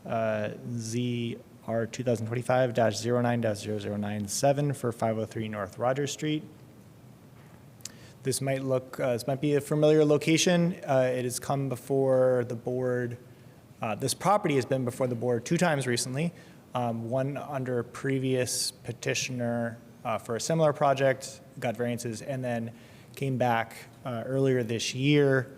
ZR 2025-09-0097 for 503 North Rogers Street. This might be a familiar location. It has come before the board. This property has been before the board 2 times recently. One under a previous petitioner for a similar project, got variances, and then came back earlier this year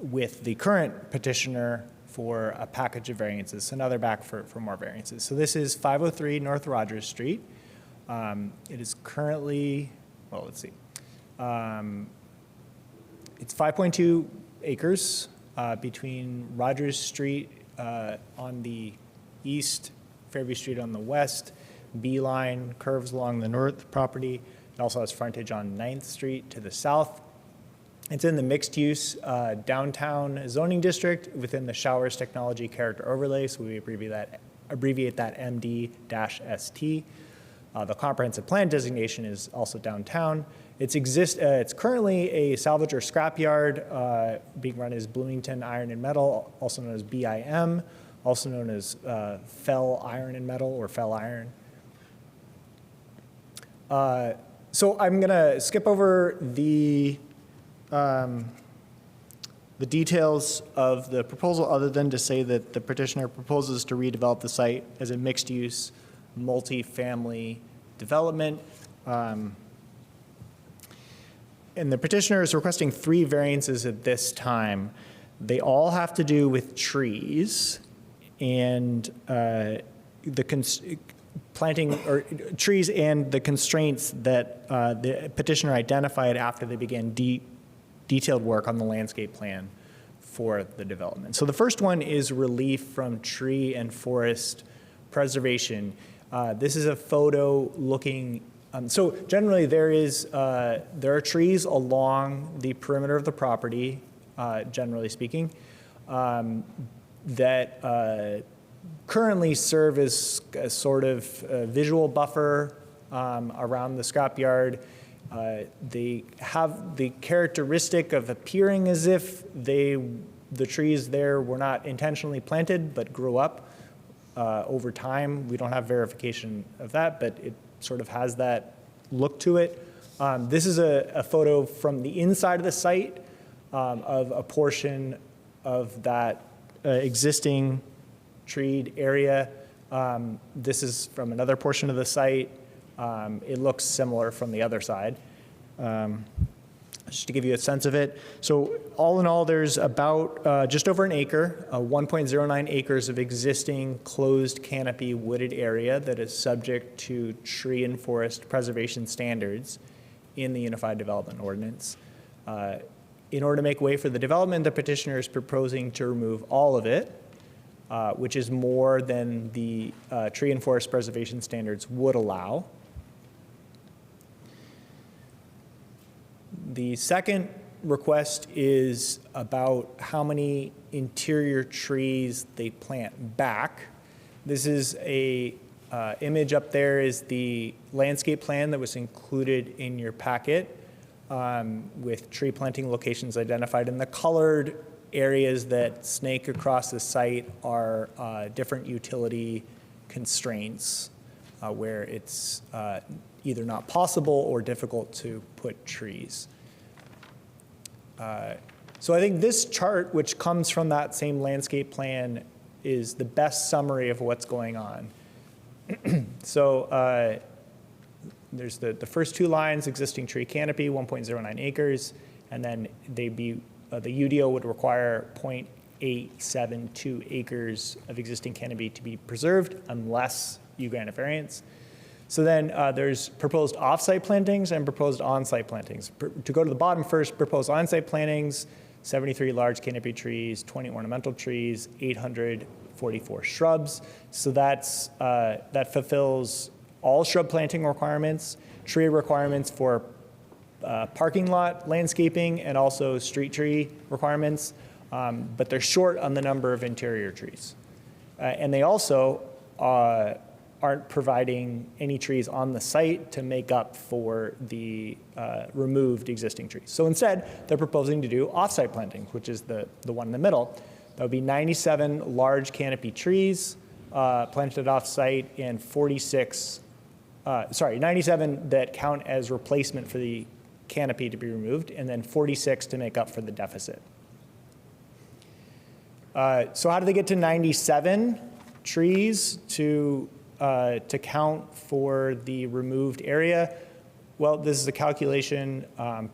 with the current petitioner for a package of variances. So now they're back for more variances. So this is 503 North Rogers Street. It is currently, well, let's see. It's 5.2 acres between Rogers Street on the east, Fairview Street on the west, Beeline curves along the north property. It also has frontage on 9th Street to the south. It's in the mixed-use downtown zoning district within the Showers Technology Character Overlay, so we abbreviate that MD-ST. The comprehensive plan designation is also downtown. It's currently a salvage or scrapyard being run as Bloomington Iron and Metal, also known as BIM, also known as Fell Iron and Metal or Fell Iron. So I'm going to skip over the details of the proposal other than to say that the petitioner proposes to redevelop the site as a mixed-use, multi-family development. And the petitioner is requesting 3 variances at this time. They all have to do with trees and planting or trees and the constraints that the petitioner identified after they began detailed work on the landscape plan for the development. So the first one is relief from tree and forest preservation. This is a photo looking, so generally there are trees along the perimeter of the property, generally speaking, that currently serve as a sort of visual buffer around the scrapyard. They have the characteristic of appearing as if the trees there were not intentionally planted but grew up over time. We don't have verification of that, but it sort of has that look to it. This is a photo from the inside of the site of a portion of that existing treed area. This is from another portion of the site. It looks similar from the other side. Just to give you a sense of it. So all in all, there's about just over an acre, 1.09 acres of existing closed canopy wooded area that is subject to tree and forest preservation standards in the Unified Development Ordinance. In order to make way for the development, the petitioner is proposing to remove all of it, which is more than the tree and forest preservation standards would allow. The second request is about how many interior trees they plant back. This is a image up there is the landscape plan that was included in your packet. with tree planting locations identified. And the colored areas that snake across the site are different utility constraints where it's either not possible or difficult to put trees. So I think this chart, which comes from that same landscape plan, is the best summary of what's going on. So there's the first two lines, existing tree canopy, 1.09 acres, and then the UDO would require 0.872 acres of existing canopy to be preserved unless you grant a variance. So then there's proposed off-site plantings and proposed on-site plantings. To go to the bottom first, proposed on-site plantings, 73 large canopy trees, 20 ornamental trees, 844 shrubs. So that fulfills all shrub planting requirements, tree requirements for parking lot landscaping, and also street tree requirements, but they're short on the number of interior trees. And they also aren't providing any trees on the site to make up for the removed existing trees. So instead, they're proposing to do off-site planting, which is the one in the middle. That would be 97 large canopy trees planted off-site and 97 that count as replacement for the canopy to be removed, and then 46 to make up for the deficit. So how do they get to 97 trees to count for the removed area? Well, this is a calculation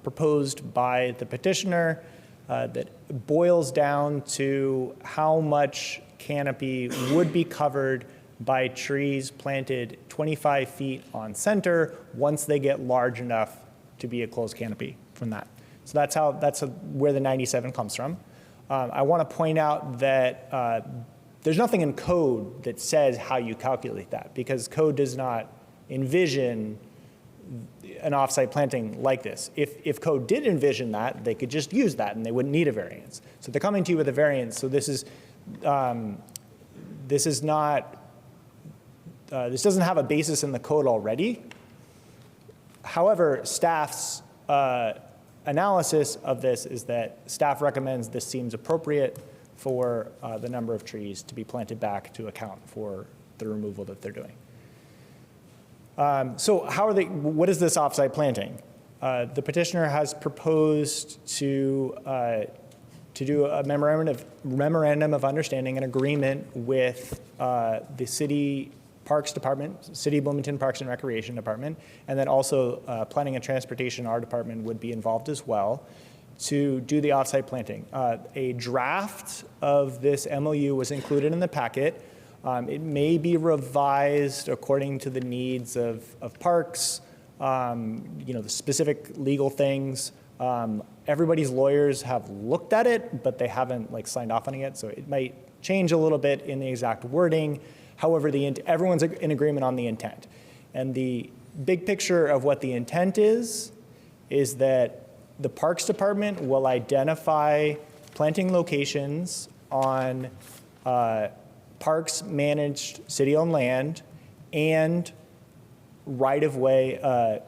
proposed by the petitioner that boils down to how much canopy would be covered by trees planted 25 feet on center once they get large enough to be a closed canopy from that. So that's where the 97 comes from. I want to point out that there's nothing in code that says how you calculate that, because code does not envision an off-site planting like this. If code did envision that, they could just use that and they wouldn't need a variance. So they're coming to you with a variance. So this doesn't have a basis in the code already. However, staff's analysis of this is that staff recommends this seems appropriate for the number of trees to be planted back to account for the removal that they're doing. So what is this off-site planting? The petitioner has proposed to do a memorandum of understanding, an agreement with the City Parks Department, City of Bloomington Parks and Recreation Department, and then also Planning and Transportation, our department would be involved as well, to do the off-site planting. A draft of this MOU was included in the packet. It may be revised according to the needs of parks, the specific legal things. Everybody's lawyers have looked at it, but they haven't signed off on it yet, so it might change a little bit in the exact wording. However, everyone's in agreement on the intent. And the big picture of what the intent is that the Parks Department will identify planting locations on parks managed city-owned land and right-of-way,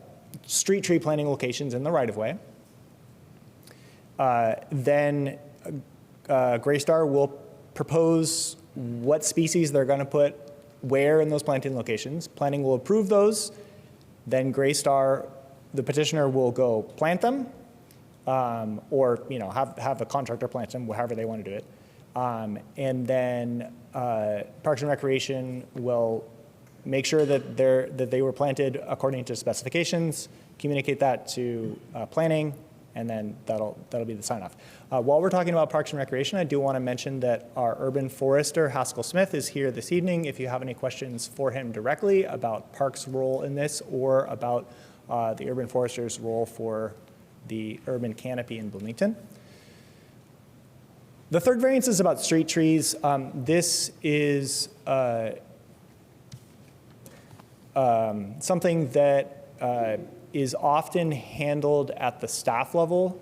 street tree planting locations in the right-of-way. Then Greystar will propose what species they're going to put where in those planting locations. Planning will approve those. Then Greystar, the petitioner, will go plant them, or have a contractor plant them, however they want to do it. And then Parks and Recreation will make sure that they were planted according to specifications, communicate that to planning, and then that'll be the sign-off. While we're talking about Parks and Recreation, I do want to mention that our urban forester, Haskell Smith, is here this evening. If you have any questions for him directly about Parks' role in this or about the urban forester's role for the urban canopy in Bloomington. The third variance is about street trees. This is something that is often handled at the staff level,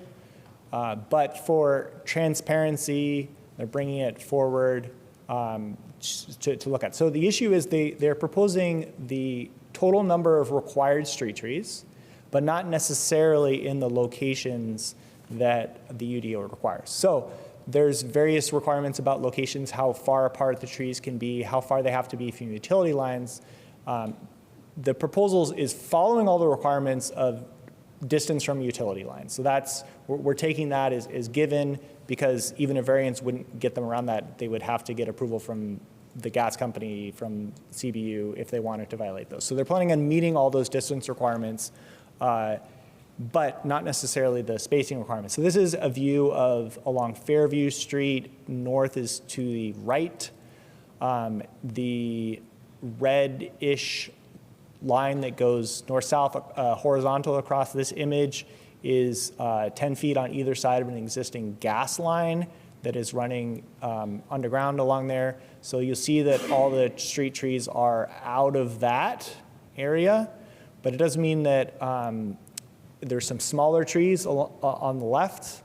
but for transparency, they're bringing it forward to look at. So the issue is they're proposing the total number of required street trees, but not necessarily in the locations that the UDO requires. So there's various requirements about locations, how far apart the trees can be, how far they have to be from utility lines. The proposals is following all the requirements of distance from utility lines. So that's, we're taking that as given, because even a variance wouldn't get them around that. They would have to get approval from the gas company, from CBU, if they wanted to violate those. So they're planning on meeting all those distance requirements, but not necessarily the spacing requirements. So this is a view of along Fairview Street. North is to the right. The reddish line that goes north-south horizontal across this image is 10 feet on either side of an existing gas line that is running underground along there. So you'll see that all the street trees are out of that area, but it does mean that there's some smaller trees on the left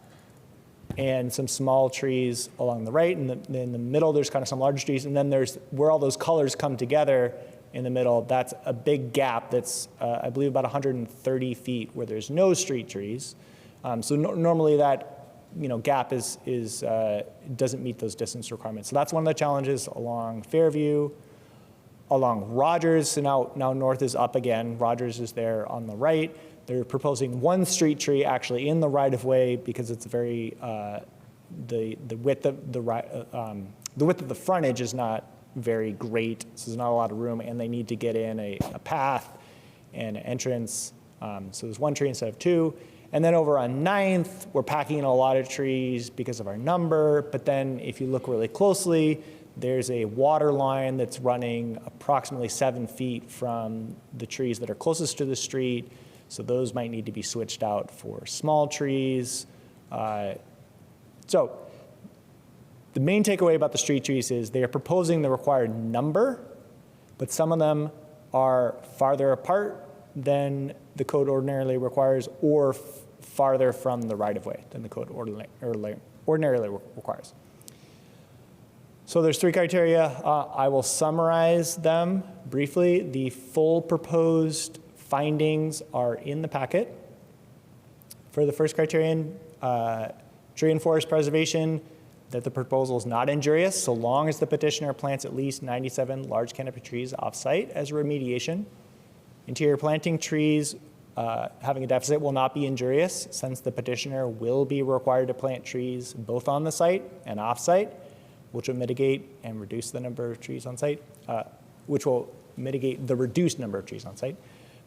and some small trees along the right. And in the middle, there's kind of some larger trees. And then there's where all those colors come together in the middle, that's a big gap that's, I believe, about 130 feet where there's no street trees. So normally that gap doesn't meet those distance requirements. So that's one of the challenges along Fairview. Along Rogers, so now North is up again. Rogers is there on the right. They're proposing one street tree actually in the right-of-way because it's very, the width of the frontage is not very great, so there's not a lot of room, and they need to get in a path and an entrance. So there's one tree instead of two. And then over on 9th, we're packing in a lot of trees because of our number, but then if you look really closely, there's a water line that's running approximately 7 feet from the trees that are closest to the street, so those might need to be switched out for small trees. So the main takeaway about the street trees is they are proposing the required number, but some of them are farther apart than the code ordinarily requires, or farther from the right-of-way than the code ordinarily requires. So there's 3 criteria. I will summarize them briefly. The full proposed findings are in the packet. For the first criterion, tree and forest preservation, that the proposal is not injurious so long as the petitioner plants at least 97 large canopy trees off-site as remediation. Interior planting trees having a deficit will not be injurious since the petitioner will be required to plant trees both on the site and off-site, which will mitigate and reduce the number of trees on site, which will mitigate the reduced number of trees on site.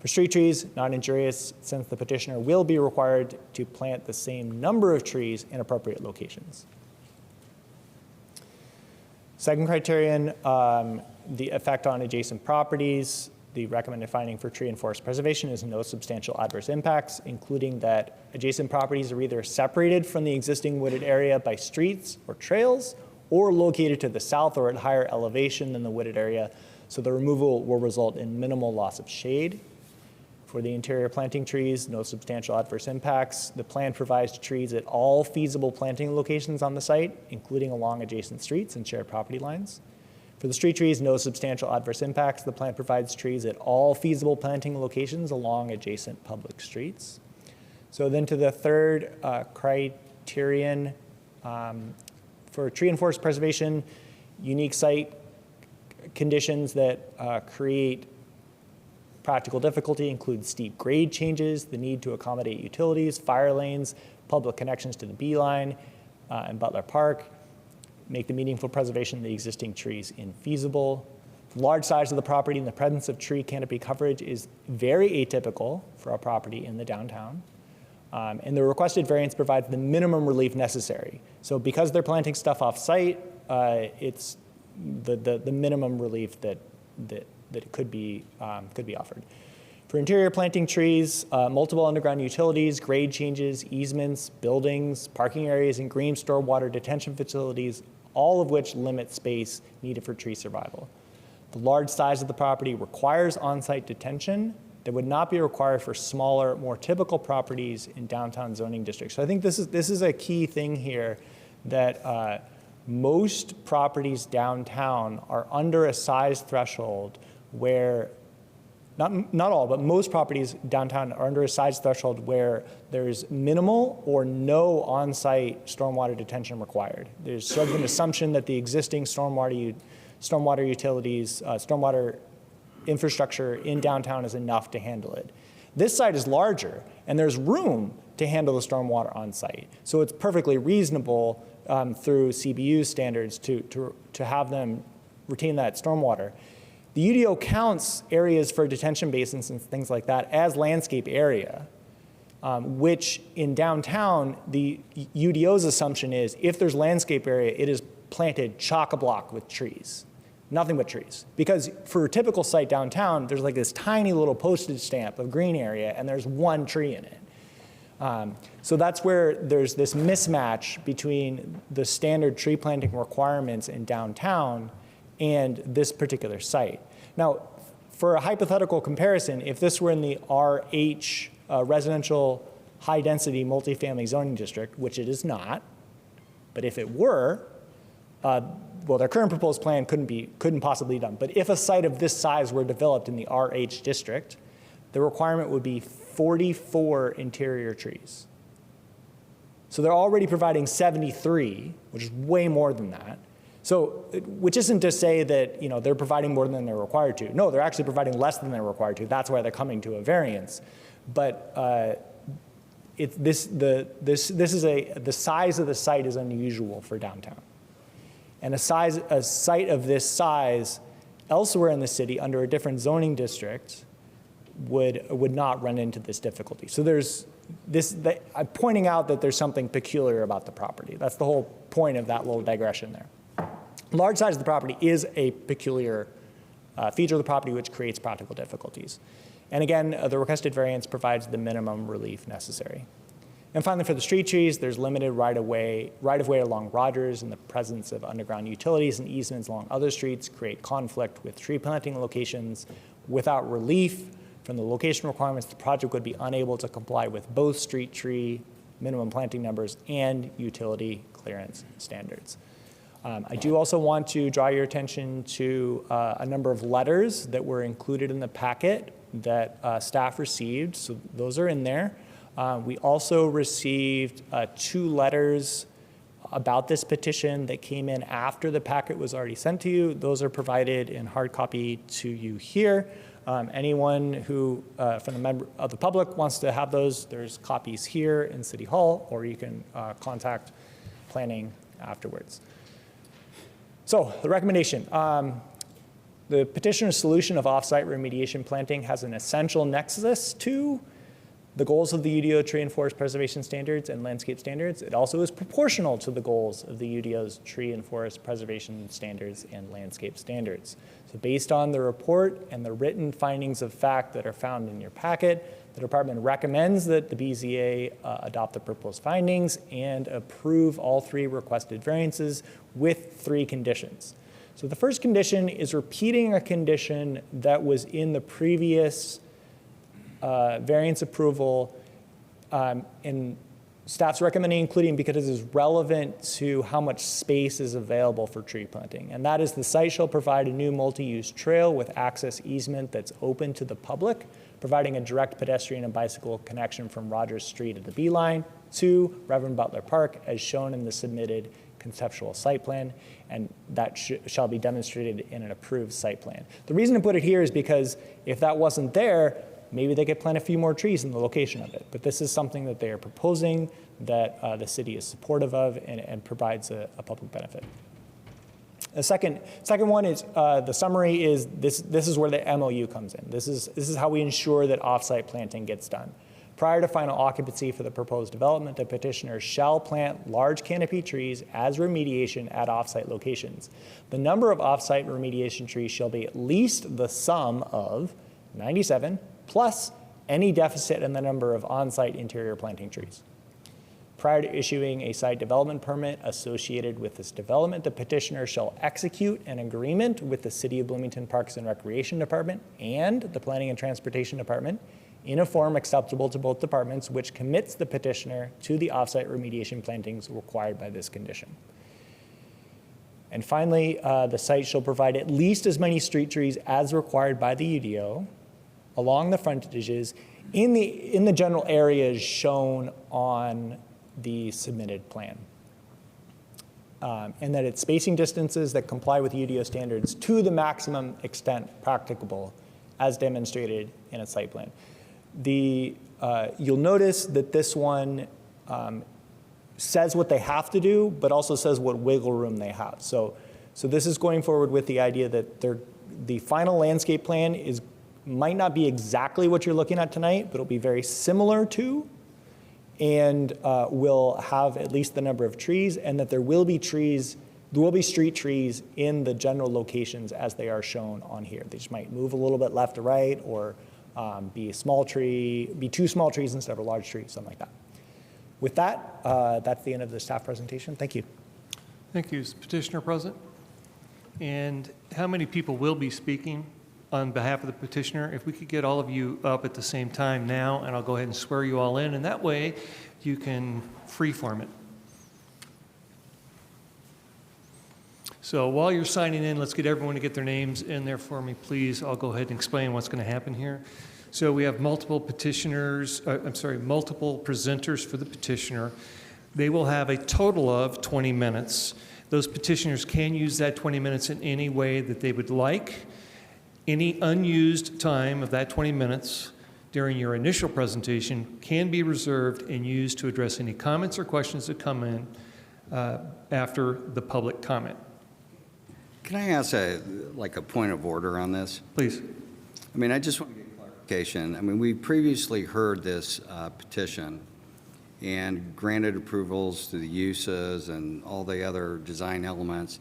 For street trees, not injurious since the petitioner will be required to plant the same number of trees in appropriate locations. Second criterion, the effect on adjacent properties. The recommended finding for tree and forest preservation is no substantial adverse impacts, including that adjacent properties are either separated from the existing wooded area by streets or trails, or located to the south or at higher elevation than the wooded area, so the removal will result in minimal loss of shade. For the interior planting trees, no substantial adverse impacts. The plan provides trees at all feasible planting locations on the site, including along adjacent streets and shared property lines. For the street trees, no substantial adverse impacts. The plan provides trees at all feasible planting locations along adjacent public streets. So then to the third criterion, for tree and forest preservation, unique site conditions that create practical difficulty include steep grade changes, the need to accommodate utilities, fire lanes, public connections to the B line and Butler Park, make the meaningful preservation of the existing trees infeasible. Large size of the property and the presence of tree canopy coverage is very atypical for a property in the downtown. And the requested variance provides the minimum relief necessary. So because they're planting stuff off-site, it's the minimum relief that could be offered. For interior planting trees, multiple underground utilities, grade changes, easements, buildings, parking areas, and green stormwater detention facilities, all of which limit space needed for tree survival. The large size of the property requires on-site detention that would not be required for smaller, more typical properties in downtown zoning districts. So I think this is a key thing here, that most properties downtown are under a size threshold where not all, but most properties downtown are under a size threshold where there's minimal or no on-site stormwater detention required. There's sort of an assumption that the existing stormwater utilities, stormwater infrastructure in downtown is enough to handle it. This site is larger, and there's room to handle the stormwater on site. So it's perfectly reasonable through CBU standards to have them retain that stormwater. The UDO counts areas for detention basins and things like that as landscape area, which in downtown, the UDO's assumption is if there's landscape area, it is planted chock-a-block with trees. Nothing but trees. Because for a typical site downtown, there's like this tiny little postage stamp of green area, and there's one tree in it. So that's where there's this mismatch between the standard tree planting requirements in downtown and this particular site. Now, for a hypothetical comparison, if this were in the RH residential high-density multifamily zoning district, which it is not, but if it were, well, their current proposed plan couldn't possibly be done. But if a site of this size were developed in the RH district, the requirement would be 44 interior trees. So they're already providing 73, which is way more than that. So, which isn't to say that they're providing more than they're required to. No, they're actually providing less than they're required to. That's why they're coming to a variance. But the size of the site is unusual for downtown. And a site of this size elsewhere in the city under a different zoning district would not run into this difficulty. So I'm pointing out that there's something peculiar about the property. That's the whole point of that little digression there. Large size of the property is a peculiar feature of the property which creates practical difficulties. And again, the requested variance provides the minimum relief necessary. And finally, for the street trees, there's limited right-of-way along Rogers, and the presence of underground utilities and easements along other streets create conflict with tree planting locations. Without relief from the location requirements, the project would be unable to comply with both street tree minimum planting numbers and utility clearance standards. I do also want to draw your attention to a number of letters that were included in the packet that staff received, so those are in there. We also received 2 letters about this petition that came in after the packet was already sent to you. Those are provided in hard copy to you here. Anyone who, from the member of the public, wants to have those, there's copies here in City Hall, or you can contact planning afterwards. So the recommendation. The petitioner's solution of off-site remediation planting has an essential nexus to the goals of the UDO tree and forest preservation standards and landscape standards. It also is proportional to the goals of the UDO's tree and forest preservation standards and landscape standards. So based on the report and the written findings of fact that are found in your packet, the department recommends that the BZA adopt the proposed findings and approve all 3 requested variances with 3 conditions. So the first condition is repeating a condition that was in the previous variance approval, and staff's recommending including because it is relevant to how much space is available for tree planting. And that is the site shall provide a new multi-use trail with access easement that's open to the public, providing a direct pedestrian and bicycle connection from Rogers Street at the B line to Reverend Butler Park as shown in the submitted conceptual site plan, and that shall be demonstrated in an approved site plan. The reason to put it here is because if that wasn't there, maybe they could plant a few more trees in the location of it. But this is something that they are proposing that the city is supportive of and provides a public benefit. The second one is the summary is this is where the MOU comes in. This is how we ensure that off-site planting gets done. Prior to final occupancy for the proposed development, the petitioner shall plant large canopy trees as remediation at off-site locations. The number of off-site remediation trees shall be at least the sum of 97 plus any deficit in the number of on-site interior planting trees. Prior to issuing a site development permit associated with this development, the petitioner shall execute an agreement with the City of Bloomington Parks and Recreation Department and the Planning and Transportation Department in a form acceptable to both departments, which commits the petitioner to the off-site remediation plantings required by this condition. And finally, the site shall provide at least as many street trees as required by the UDO, along the frontages in the general areas shown on the submitted plan. And that it's spacing distances that comply with UDO standards to the maximum extent practicable as demonstrated in a site plan. You'll notice that this one says what they have to do, but also says what wiggle room they have. So this is going forward with the idea that the final landscape plan might not be exactly what you're looking at tonight, but it'll be very similar to, and will have at least the number of trees, and that there will be street trees in the general locations as they are shown on here. They just might move a little bit left to right, or be two small trees instead of a large tree, something like that. With that, that's the end of the staff presentation. Thank you. Thank you. Is the petitioner present? And how many people will be speaking on behalf of the petitioner? If we could get all of you up at the same time now, and I'll go ahead and swear you all in, and that way you can freeform it. So while you're signing in, let's get everyone to get their names in there for me, please. I'll go ahead and explain what's going to happen here. So we have multiple multiple presenters for the petitioner. They will have a total of 20 minutes. Those petitioners can use that 20 minutes in any way that they would like. Any unused time of that 20 minutes during your initial presentation can be reserved and used to address any comments or questions that come in after the public comment. Can I ask a point of order on this? Please. I mean, I just want to get clarification. I mean, we previously heard this petition and granted approvals to the uses and all the other design elements.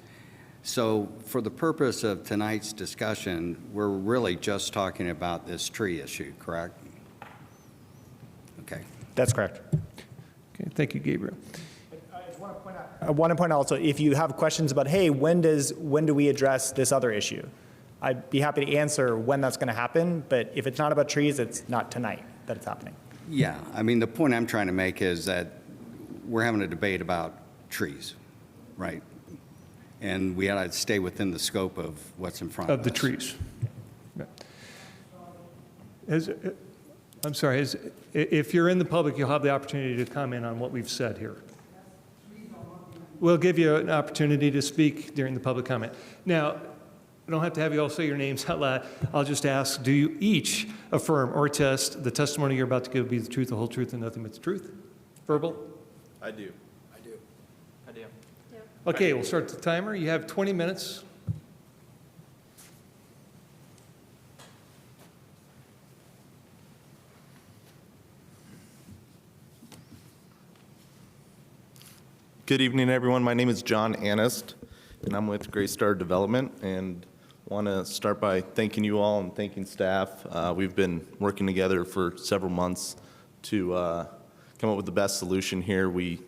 So for the purpose of tonight's discussion, we're really just talking about this tree issue, correct? Okay. That's correct. Okay, thank you, Gabriel. I want to point out also, if you have questions about, hey, when do we address this other issue? I'd be happy to answer when that's going to happen, but if it's not about trees, it's not tonight that it's happening. Yeah, I mean, the point I'm trying to make is that we're having a debate about trees, right? And we ought to stay within the scope of what's in front of us. Of the trees. Yeah. I'm sorry, if you're in the public, you'll have the opportunity to comment on what we've said here. We'll give you an opportunity to speak during the public comment. Now, I don't have to have you all say your names out loud. I'll just ask, do you each affirm or attest the testimony you're about to give be the truth, the whole truth, and nothing but the truth? Verbal? I do. Okay, we'll start the timer. You have 20 minutes. Good evening, everyone. My name is John Annist, and I'm with Greystar Development, and want to start by thanking you all and thanking staff. We've been working together for several months to come up with the best solution here. We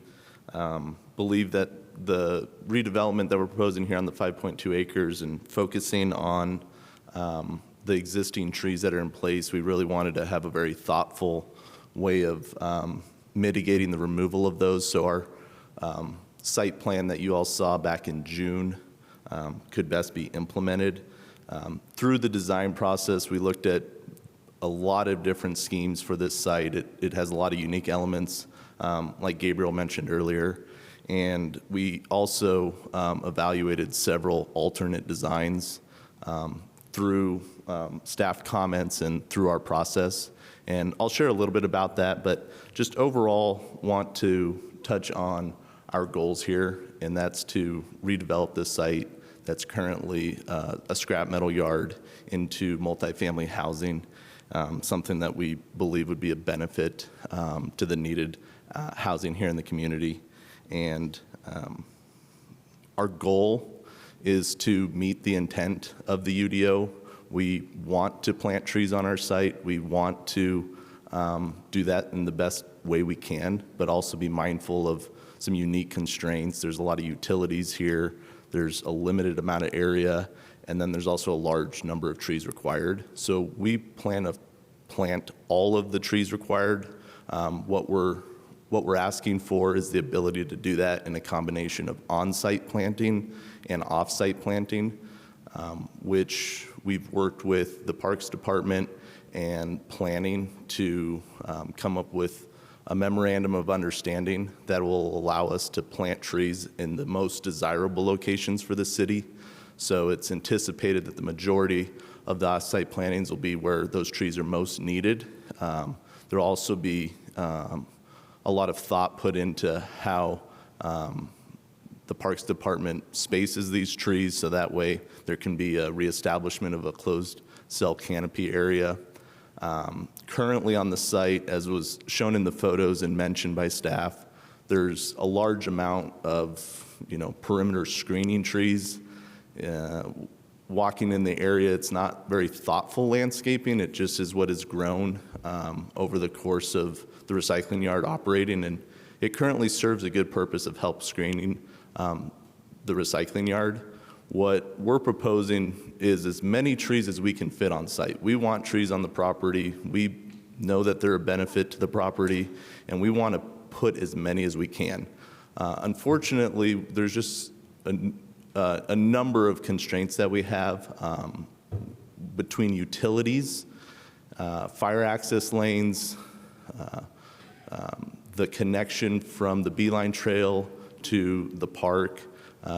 believe that the redevelopment that we're proposing here on the 5.2 acres and focusing on the existing trees that are in place, we really wanted to have a very thoughtful way of mitigating the removal of those. So our site plan that you all saw back in June could best be implemented. Through the design process, we looked at a lot of different schemes for this site. It has a lot of unique elements, like Gabriel mentioned earlier. And we also evaluated several alternate designs through staff comments and through our process. And I'll share a little bit about that, but just overall want to touch on our goals here, and that's to redevelop this site that's currently a scrap metal yard into multifamily housing, something that we believe would be a benefit to the needed housing here in the community. And our goal is to meet the intent of the UDO. We want to plant trees on our site. We want to do that in the best way we can, but also be mindful of some unique constraints. There's a lot of utilities here. There's a limited amount of area, and then there's also a large number of trees required. So we plan to plant all of the trees required. What we're asking for is the ability to do that in a combination of on-site planting and off-site planting, which we've worked with the Parks Department and planning to come up with a memorandum of understanding that will allow us to plant trees in the most desirable locations for the city. So it's anticipated that the majority of the off-site plantings will be where those trees are most needed. There'll also be a lot of thought put into how the Parks Department spaces these trees, so that way there can be a reestablishment of a closed cell canopy area. Currently on the site, as was shown in the photos and mentioned by staff, there's a large amount of perimeter screening trees. Walking in the area, it's not very thoughtful landscaping. It just is what has grown over the course of the recycling yard operating, and it currently serves a good purpose of help screening the recycling yard. What we're proposing is as many trees as we can fit on site. We want trees on the property. We know that they're a benefit to the property, and we want to put as many as we can. Unfortunately, there's just a number of constraints that we have between utilities, fire access lanes, the connection from the Beeline Trail to the park.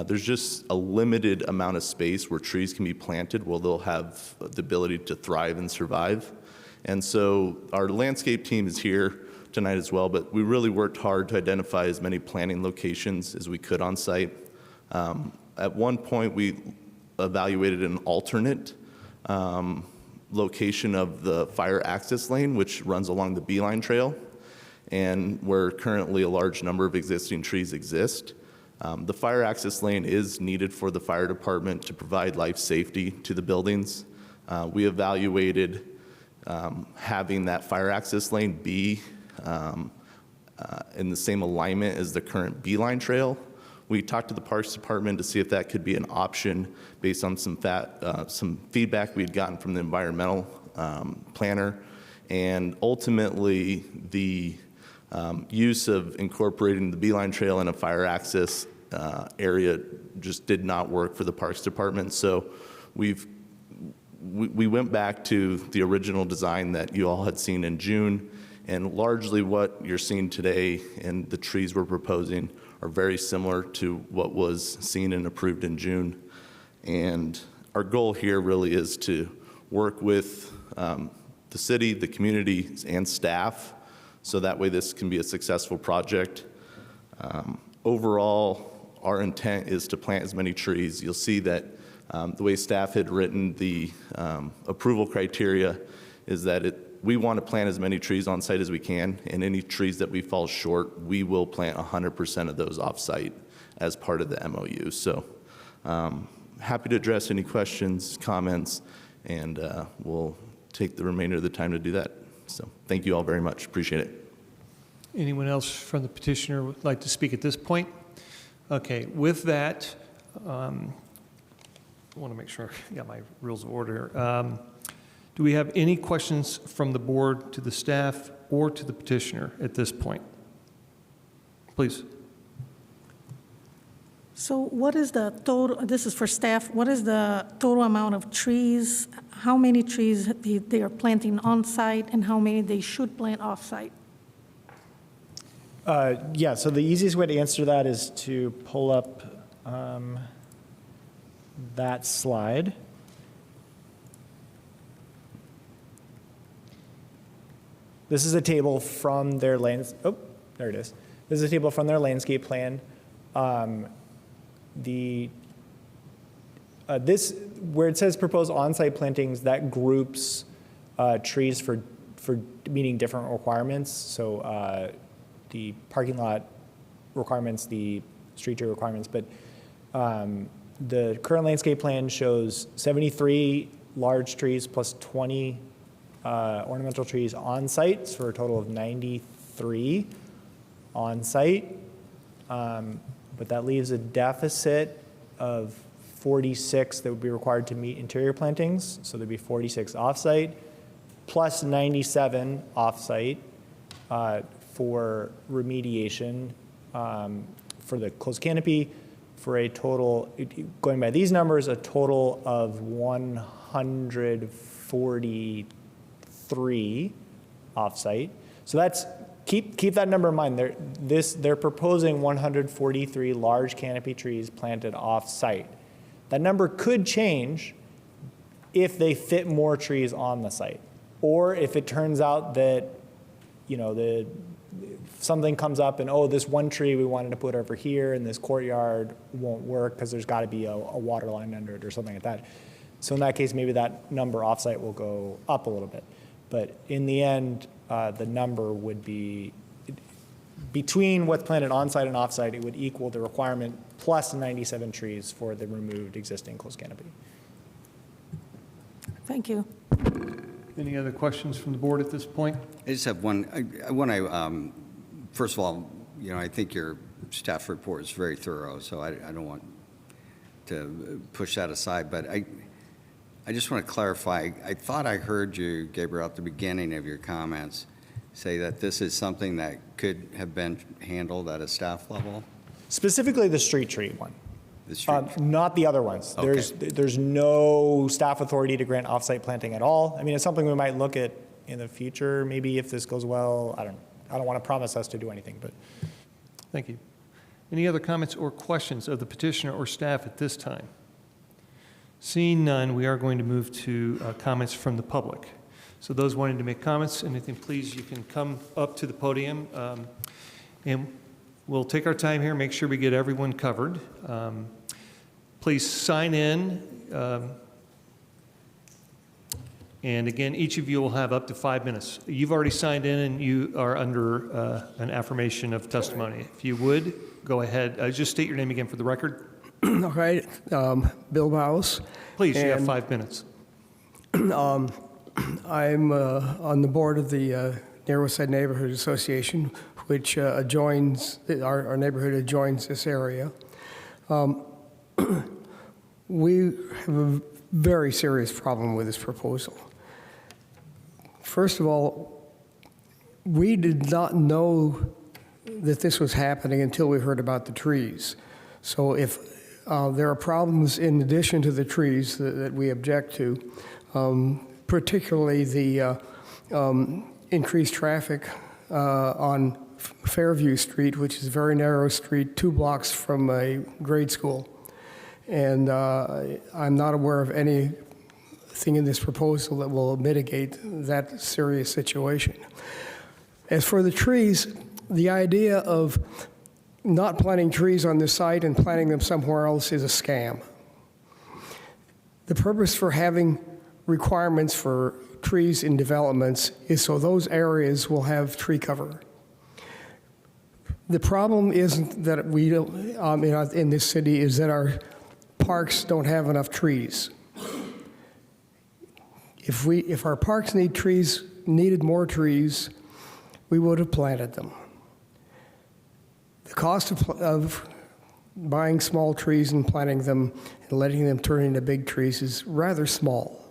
There's just a limited amount of space where trees can be planted where they'll have the ability to thrive and survive. And so our landscape team is here tonight as well, but we really worked hard to identify as many planting locations as we could on site. At one point, we evaluated an alternate location of the fire access lane, which runs along the Beeline Trail, and where currently a large number of existing trees exist. The fire access lane is needed for the fire department to provide life safety to the buildings. We evaluated having that fire access lane be in the same alignment as the current Beeline Trail. We talked to the Parks Department to see if that could be an option based on some feedback we had gotten from the environmental planner. And ultimately, the use of incorporating the Beeline Trail in a fire access area just did not work for the Parks Department. So we went back to the original design that you all had seen in June, and largely what you're seeing today and the trees we're proposing are very similar to what was seen and approved in June. And our goal here really is to work with the city, the community, and staff, so that way this can be a successful project. Overall, our intent is to plant as many trees. You'll see that the way staff had written the approval criteria is that we want to plant as many trees on site as we can, and any trees that we fall short, we will plant 100% of those off site as part of the MOU. So happy to address any questions, comments, and we'll take the remainder of the time to do that. So thank you all very much. Appreciate it. Anyone else from the petitioner would like to speak at this point? Okay, with that, I want to make sure I got my rules of order. Do we have any questions from the board to the staff or to the petitioner at this point? Please. So what is the total, this is for staff, what is the total amount of trees? How many trees they are planting on site and how many they should plant off site? Yeah, so the easiest way to answer that is to pull up that slide. This is a table from their This is a table from their landscape plan. This, where it says proposed on-site plantings, that groups trees for meeting different requirements. So the parking lot requirements, the street tree requirements, but the current landscape plan shows 73 large trees plus 20 ornamental trees on site, for a total of 93 on site. But that leaves a deficit of 46 that would be required to meet interior plantings. So there'd be 46 off-site, plus 97 off-site for remediation for the closed canopy, for a total, going by these numbers, a total of 143 3 off-site. So that's, keep that number in mind. They're proposing 143 large canopy trees planted off-site. That number could change if they fit more trees on the site, or if it turns out that, something comes up and, oh, this one tree we wanted to put over here in this courtyard won't work because there's got to be a water line under it or something like that. So in that case, maybe that number offsite will go up a little bit. But in the end, the number would be, between what's planted on-site and off-site, it would equal the requirement plus 97 trees for the removed existing closed canopy. Thank you. Any other questions from the board at this point? I just have one. I want to, first of all, I think your staff report is very thorough, so I don't want to push that aside. But I just want to clarify. I thought I heard you, Gabriel, at the beginning of your comments, say that this is something that could have been handled at a staff level? Specifically the street tree one. The street tree. Not the other ones. Okay. There's no staff authority to grant off-site planting at all. I mean, it's something we might look at in the future, maybe if this goes well. I don't want to promise us to do anything, but. Thank you. Any other comments or questions of the petitioner or staff at this time? Seeing none, we are going to move to comments from the public. So those wanting to make comments, anything, please, you can come up to the podium, and we'll take our time here, make sure we get everyone covered. Please sign in. And again, each of you will have up to 5 minutes. You've already signed in and you are under an affirmation of testimony. If you would, go ahead. Just state your name again for the record. All right, Bill Baus. Please, you have And, 5 minutes. I'm on the board of the Near West Side Neighborhood Association, which adjoins, our neighborhood adjoins this area. We have a very serious problem with this proposal. First of all, we did not know that this was happening until we heard about the trees. So if there are problems in addition to the trees that we object to, particularly the increased traffic on Fairview Street, which is a very narrow street, 2 blocks from a grade school. And I'm not aware of anything in this proposal that will mitigate that serious situation. As for the trees, the idea of not planting trees on this site and planting them somewhere else is a scam. The purpose for having requirements for trees in developments is so those areas will have tree cover. The problem isn't that we don't, in this city, is that our parks don't have enough trees. If our parks needed more trees, we would have planted them. The cost of buying small trees and planting them and letting them turn into big trees is rather small.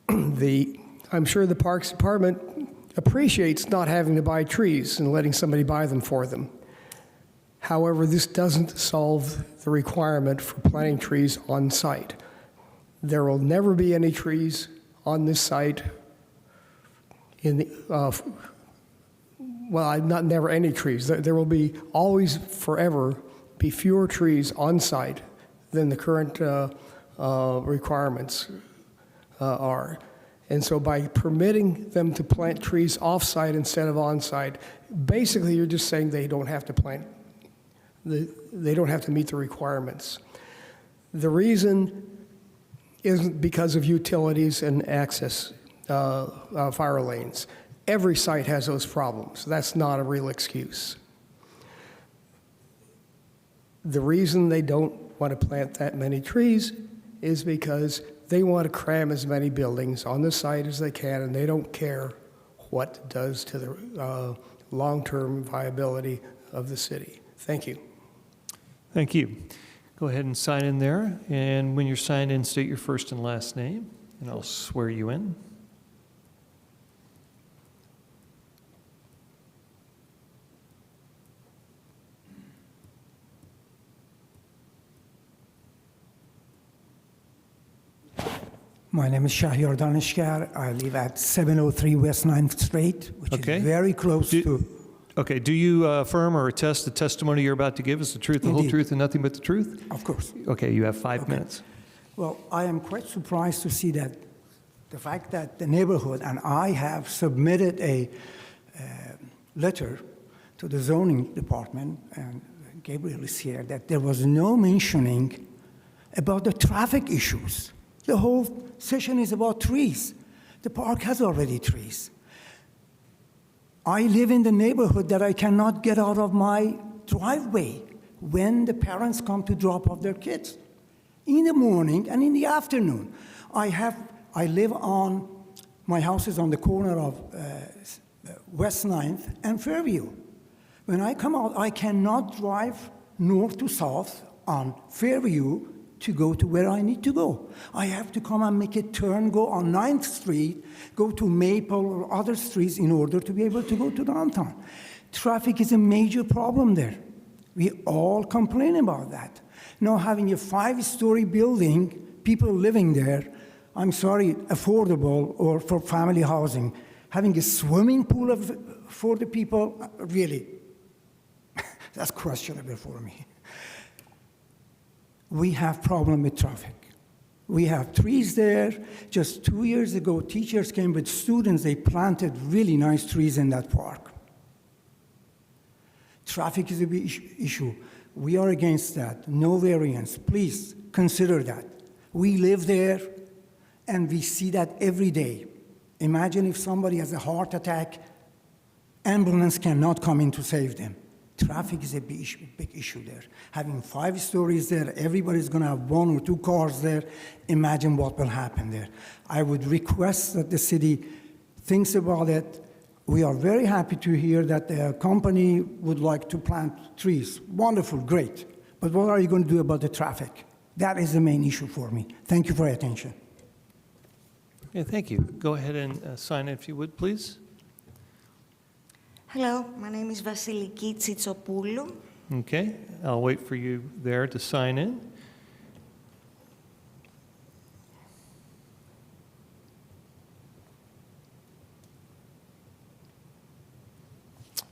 I'm sure the Parks Department appreciates not having to buy trees and letting somebody buy them for them. However, this doesn't solve the requirement for planting trees on site. There will never be any trees on this site not never any trees. There will be always, forever, be fewer trees on site than the current requirements are. And so by permitting them to plant trees off-site instead of on-site, basically you're just saying they don't have to plant, they don't have to meet the requirements. The reason isn't because of utilities and access fire lanes. Every site has those problems. That's not a real excuse. The reason they don't want to plant that many trees is because they want to cram as many buildings on the site as they can, and they don't care what it does to the long-term viability of the city. Thank you. Thank you. Go ahead and sign in there. And when you're signed in, state your first and last name, and I'll swear you in. My name is Shahir Danishkar. I live at 703 West 9th Street, which Okay. is very close to... Okay, do you affirm or attest the testimony you're about to give is the truth, the whole Indeed. truth, and nothing but the truth? Of course. Okay, you have 5 minutes. Well, I am quite surprised to see that the fact that the neighborhood and I have submitted a letter to the zoning department, and Gabriel is here, that there was no mentioning about the traffic issues. The whole session is about trees. The park has already trees. I live in the neighborhood that I cannot get out of my driveway when the parents come to drop off their kids in the morning and in the afternoon. I live on, my house is on the corner of West 9th and Fairview. When I come out, I cannot drive north to south on Fairview to go to where I need to go. I have to come and make a turn, go on 9th Street, go to Maple or other streets in order to be able to go to downtown. Traffic is a major problem there. We all complain about that. Now having a 5-story building, people living there, I'm sorry, affordable or for family housing, having a swimming pool for the people, really, that's questionable for me. We have problem with traffic. We have trees there. Just 2 years ago, teachers came with students. They planted really nice trees in that park. Traffic is a big issue. We are against that. No variance. Please consider that. We live there, and we see that every day. Imagine if somebody has a heart attack, ambulance cannot come in to save them. Traffic is a big issue there. Having 5 stories there, everybody's going to have 1 or 2 cars there. Imagine what will happen there. I would request that the city thinks about it. We are very happy to hear that the company would like to plant trees. Wonderful, great. But what are you going to do about the traffic? That is the main issue for me. Thank you for your attention. Yeah, thank you. Go ahead and sign in if you would, please. Hello, my name is Vasiliki Tsitsopoulou. Okay, I'll wait for you there to sign in.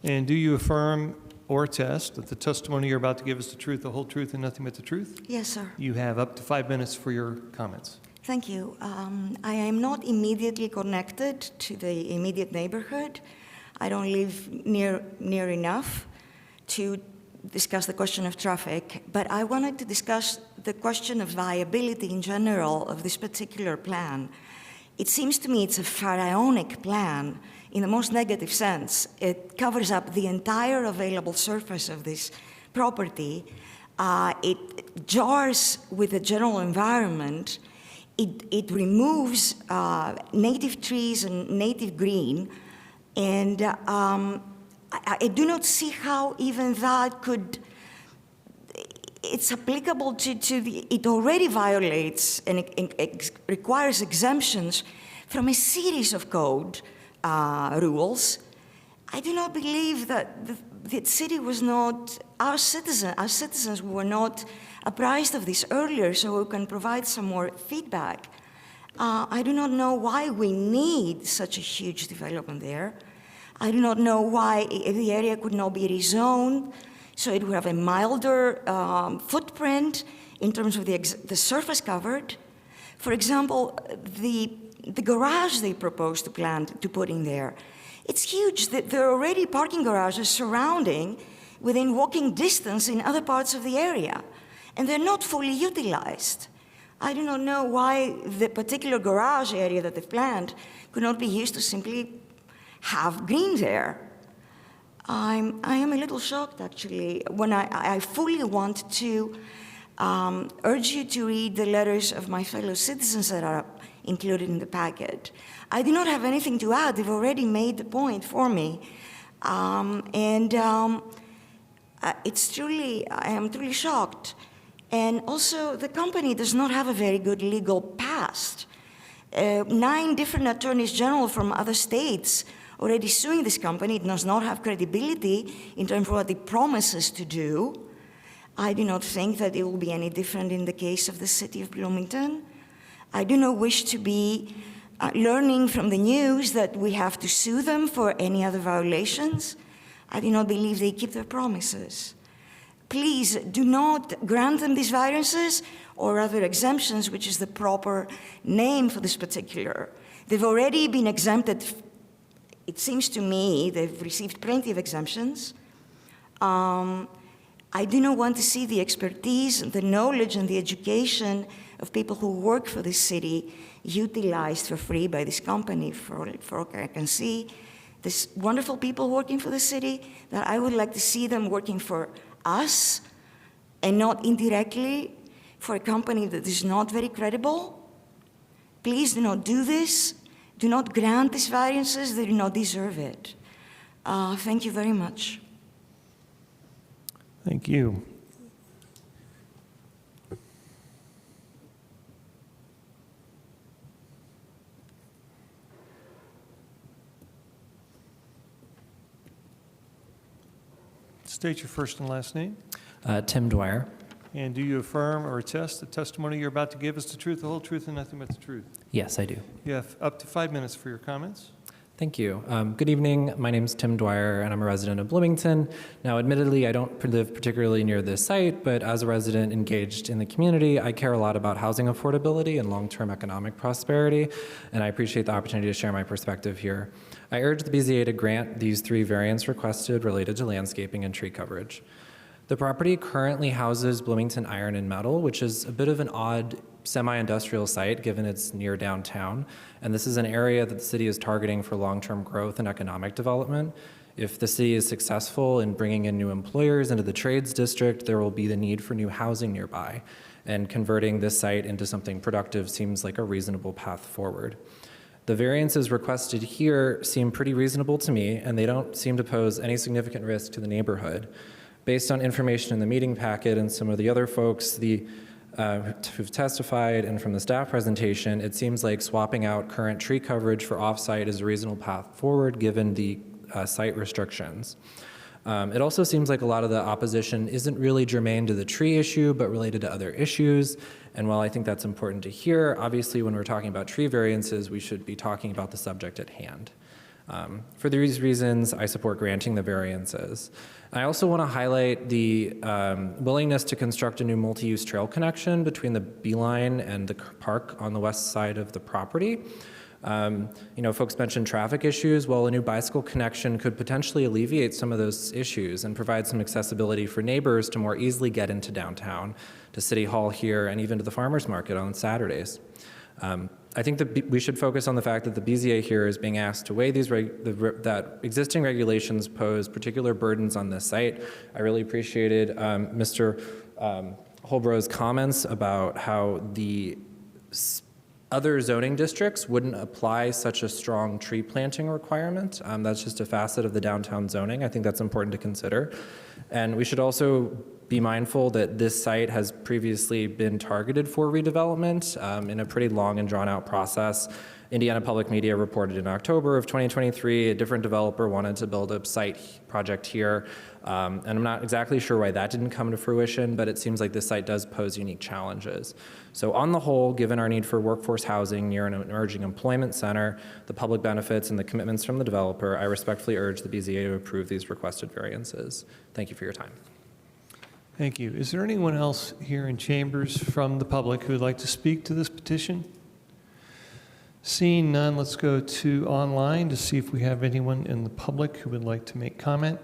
And do you affirm or attest that the testimony you're about to give is the truth, the whole truth, and nothing but the truth? Yes, sir. You have up to 5 minutes for your comments. Thank you. I am not immediately connected to the immediate neighborhood. I don't live near enough to discuss the question of traffic, but I wanted to discuss the question of viability in general of this particular plan. It seems to me it's a pharaonic plan in the most negative sense. It covers up the entire available surface of this property. It jars with the general environment. It removes native trees and native green. And I do not see how even that could, it's applicable to the, it already violates and it requires exemptions from a series of code rules. I do not believe that the city was not, our citizens were not apprised of this earlier, so we can provide some more feedback. I do not know why we need such a huge development there. I do not know why the area could not be rezoned, so it would have a milder footprint in terms of the surface covered. For example, the garage they proposed to put in there, it's huge. There are already parking garages surrounding within walking distance in other parts of the area, and they're not fully utilized. I do not know why the particular garage area that they've planned could not be used to simply have green there. I am a little shocked, actually, when I fully want to urge you to read the letters of my fellow citizens that are included in the packet. I do not have anything to add. They've already made the point for me. It's truly, I am truly shocked. And also, the company does not have a very good legal past. 9 different attorneys general from other states already suing this company. It does not have credibility in terms of what it promises to do. I do not think that it will be any different in the case of the city of Bloomington. I do not wish to be learning from the news that we have to sue them for any other violations. I do not believe they keep their promises. Please do not grant them these variances or other exemptions, which is the proper name for this particular. They've already been exempted. It seems to me they've received plenty of exemptions. I do not want to see the expertise, the knowledge, and the education of people who work for this city utilized for free by this company. For what I can see, these wonderful people working for the city, that I would like to see them working for us and not indirectly for a company that is not very credible. Please do not do this. Do not grant these variances. They do not deserve it. Thank you very much. Thank you. State your first and last name. Tim Dwyer. And do you affirm or attest the testimony you're about to give is the truth, the whole truth, and nothing but the truth? Yes, I do. You have up to 5 minutes for your comments. Thank you. Good evening. My name is Tim Dwyer, and I'm a resident of Bloomington. Now, admittedly, I don't live particularly near this site, but as a resident engaged in the community, I care a lot about housing affordability and long-term economic prosperity, and I appreciate the opportunity to share my perspective here. I urge the BZA to grant these 3 variants requested related to landscaping and tree coverage. The property currently houses Bloomington Iron and Metal, which is a bit of an odd semi-industrial site given it's near downtown, and this is an area that the city is targeting for long-term growth and economic development. If the city is successful in bringing in new employers into the trades district, there will be the need for new housing nearby, and converting this site into something productive seems like a reasonable path forward. The variances requested here seem pretty reasonable to me, and they don't seem to pose any significant risk to the neighborhood. Based on information in the meeting packet and some of the other folks who've testified and from the staff presentation, it seems like swapping out current tree coverage for off-site is a reasonable path forward given the site restrictions. It also seems like a lot of the opposition isn't really germane to the tree issue, but related to other issues. And while I think that's important to hear, obviously when we're talking about tree variances, we should be talking about the subject at hand. For these reasons, I support granting the variances. I also want to highlight the willingness to construct a new multi-use trail connection between the Beeline and the park on the west side of the property. Folks mentioned traffic issues. Well, a new bicycle connection could potentially alleviate some of those issues and provide some accessibility for neighbors to more easily get into downtown, to City Hall here, and even to the farmers market on Saturdays. I think that we should focus on the fact that the BZA here is being asked to weigh that existing regulations pose particular burdens on this site. I really appreciated Mr. Holborough's comments about how the other zoning districts wouldn't apply such a strong tree planting requirement. That's just a facet of the downtown zoning. I think that's important to consider. And we should also be mindful that this site has previously been targeted for redevelopment in a pretty long and drawn-out process. Indiana Public Media reported in October of 2023 a different developer wanted to build a site project here, and I'm not exactly sure why that didn't come to fruition, but it seems like this site does pose unique challenges. So on the whole, given our need for workforce housing near an emerging employment center, the public benefits and the commitments from the developer, I respectfully urge the BZA to approve these requested variances. Thank you for your time. Thank you. Is there anyone else here in chambers from the public who would like to speak to this petition? Seeing none, let's go to online to see if we have anyone in the public who would like to make comment.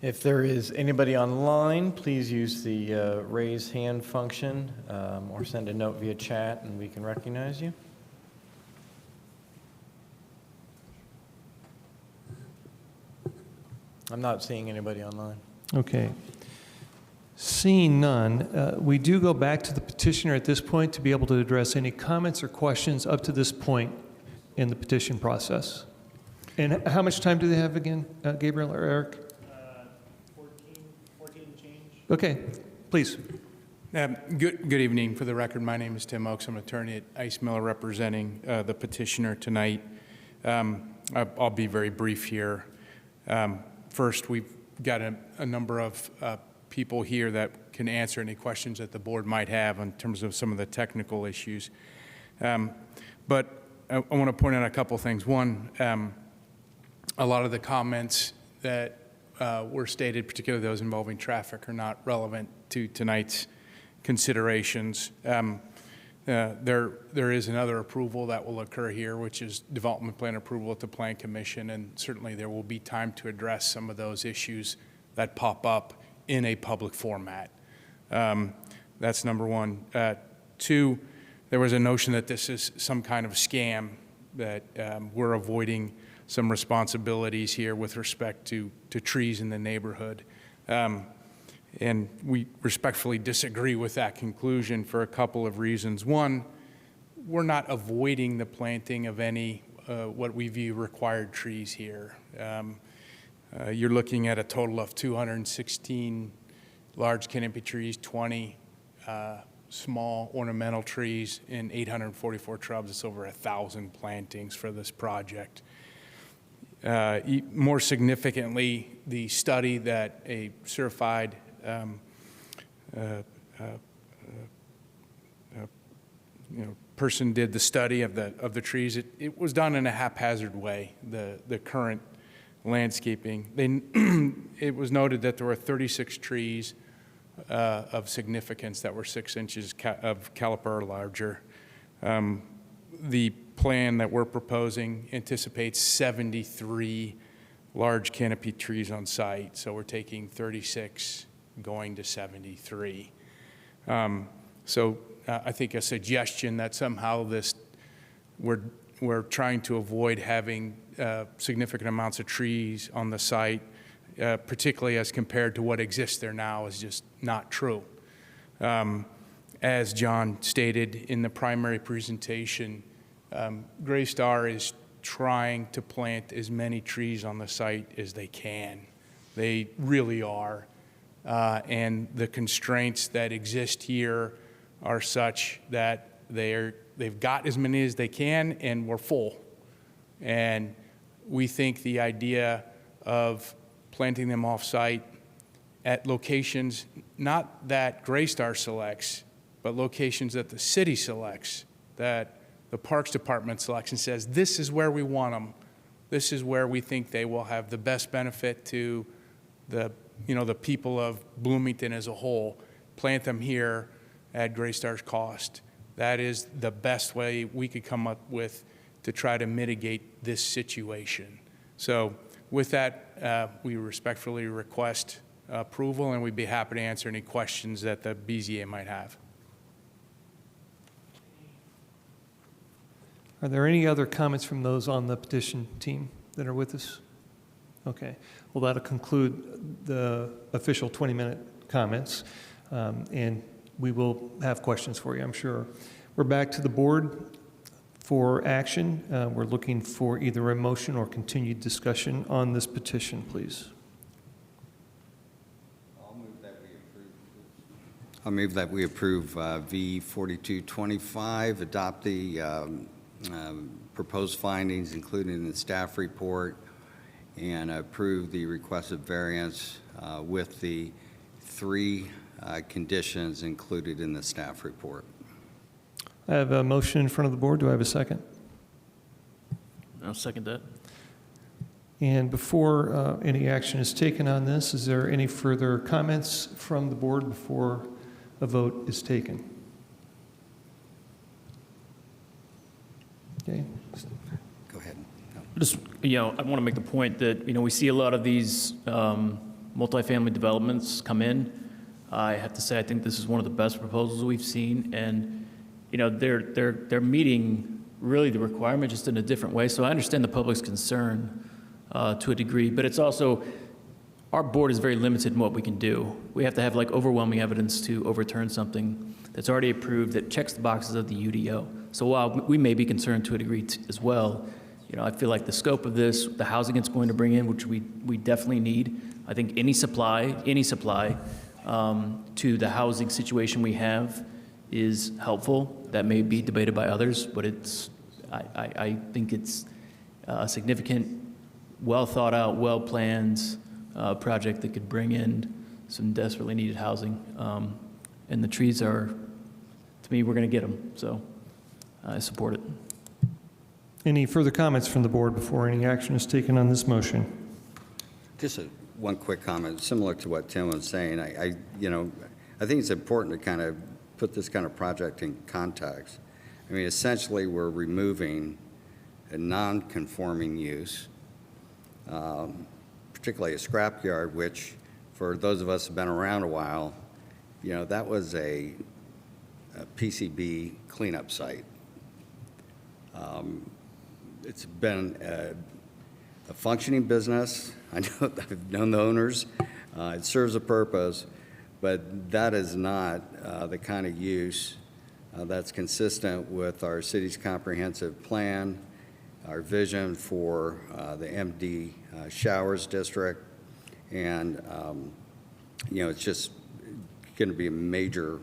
If there is anybody online, please use the raise hand function or send a note via chat and we can recognize you. I'm not seeing anybody online. Okay. Seeing none, we do go back to the petitioner at this point to be able to address any comments or questions up to this point in the petition process. And how much time do they have again, Gabriel or Eric? 14 and change. Okay, please. Good evening. For the record, my name is Tim Oakes. I'm an attorney at Ice Miller representing the petitioner tonight. I'll be very brief here. First, we've got a number of people here that can answer any questions that the board might have in terms of some of the technical issues. But I want to point out a couple things. One, a lot of the comments that were stated, particularly those involving traffic, are not relevant to tonight's considerations. There is another approval that will occur here, which is development plan approval at the Plan Commission, and certainly there will be time to address some of those issues that pop up in a public format. That's number one. Two, there was a notion that this is some kind of scam, that we're avoiding some responsibilities here with respect to trees in the neighborhood. And we respectfully disagree with that conclusion for a couple of reasons. One, we're not avoiding the planting of any what we view required trees here. You're looking at a total of 216 large canopy trees, 20 small ornamental trees, and 844 shrubs. It's over 1,000 plantings for this project. More significantly, the study that a certified person did the study of the trees. It was done in a haphazard way. The current landscaping. It was noted that there were 36 trees of significance that were 6 inches of caliper or larger. The plan that we're proposing anticipates 73 large canopy trees on site, so we're taking 36 going to 73. So I think a suggestion that somehow we're trying to avoid having significant amounts of trees on the site, particularly as compared to what exists there now, is just not true. As John stated in the primary presentation, Gray Star is trying to plant as many trees on the site as they can. They really are. And the constraints that exist here are such that they've got as many as they can, and we're full. And we think the idea of planting them off-site at locations not that Gray Star selects, but locations that the city selects, that the Parks Department selects and says, this is where we want them. This is where we think they will have the best benefit to the people of Bloomington as a whole. Plant them here at Gray Star's cost. That is the best way we could come up with to try to mitigate this situation. So with that, we respectfully request approval, and we'd be happy to answer any questions that the BZA might have. Are there any other comments from those on the petition team that are with us? Okay. Well, that'll conclude the official 20-minute comments, and we will have questions for you, I'm sure. We're back to the board for action. We're looking for either a motion or continued discussion on this petition, please. I'll move that we approve V 4225, adopt the proposed findings included in the staff report, and approve the requested variance with the 3 conditions included in the staff report. I have a motion in front of the board. Do I have a second? I'll second that. And before any action is taken on this, is there any further comments from the board before a vote is taken? Okay. Go ahead. Just, I want to make the point that, we see a lot of these multifamily developments come in. I have to say, I think this is one of the best proposals we've seen, and, they're meeting really the requirement just in a different way. So I understand the public's concern to a degree, but it's also, our board is very limited in what we can do. We have to have overwhelming evidence to overturn something that's already approved that checks the boxes of the UDO. So while we may be concerned to a degree as well, I feel like the scope of this, the housing it's going to bring in, which we definitely need. I think any supply to the housing situation we have is helpful. That may be debated by others, but I think it's a significant, well thought out, well planned project that could bring in some desperately needed housing. And the trees are, to me, we're going to get them, so I support it. Any further comments from the board before any action is taken on this motion? Just one quick comment, similar to what Tim was saying. I think it's important to kind of put this kind of project in context. I mean, essentially, we're removing a non-conforming use, particularly a scrapyard, which, for those of us who've been around a while, that was a PCB cleanup site. It's been a functioning business. I know I've known the owners. It serves a purpose, but that is not the kind of use that's consistent with our city's comprehensive plan, our vision for the MD Showers District, and it's just going to be a major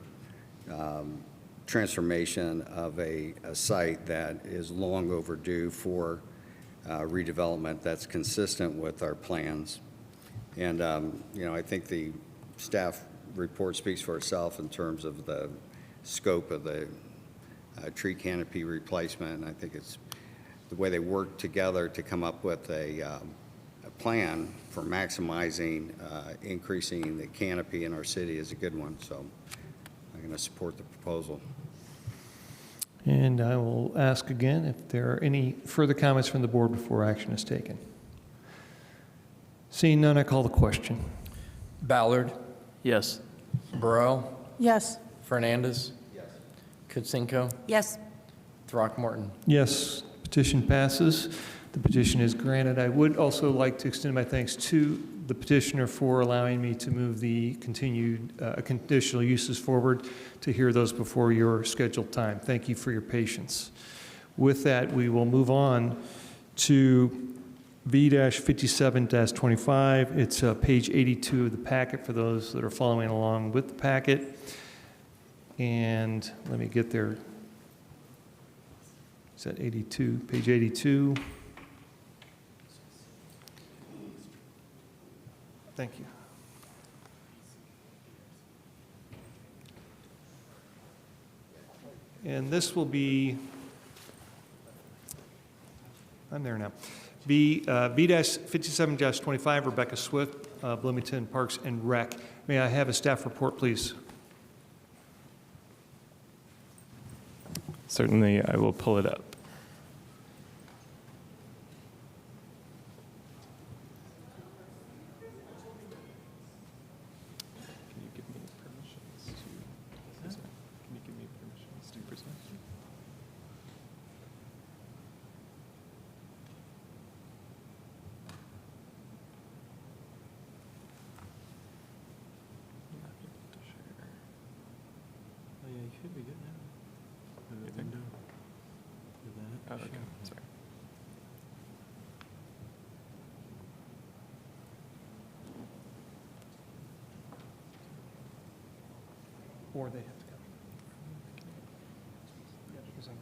transformation of a site that is long overdue for redevelopment that's consistent with our plans. And, I think the staff report speaks for itself in terms of the scope of the tree canopy replacement. And I think it's the way they work together to come up with a plan for maximizing, increasing the canopy in our city is a good one. So I'm going to support the proposal. And I will ask again if there are any further comments from the board before action is taken. Seeing none, I call the question. Ballard. Yes. Burrow. Yes. Fernandez. Yes. Kutsenko. Yes. Throckmorton. Yes, petition passes. The petition is granted. I would also like to extend my thanks to the petitioner for allowing me to move the continued conditional uses forward to hear those before your scheduled time. Thank you for your patience. With that, we will move on to V-57-25. It's page 82 of the packet for those that are following along with the packet. And let me get there. Is that 82? Page 82. Thank you. And this will be, I'm there now. V-57-25, Rebecca Swift, Bloomington Parks and Rec. May I have a staff report, please? Certainly, I will pull it up. Oh, okay, sorry. Or they have to come. Yeah, because I'm not.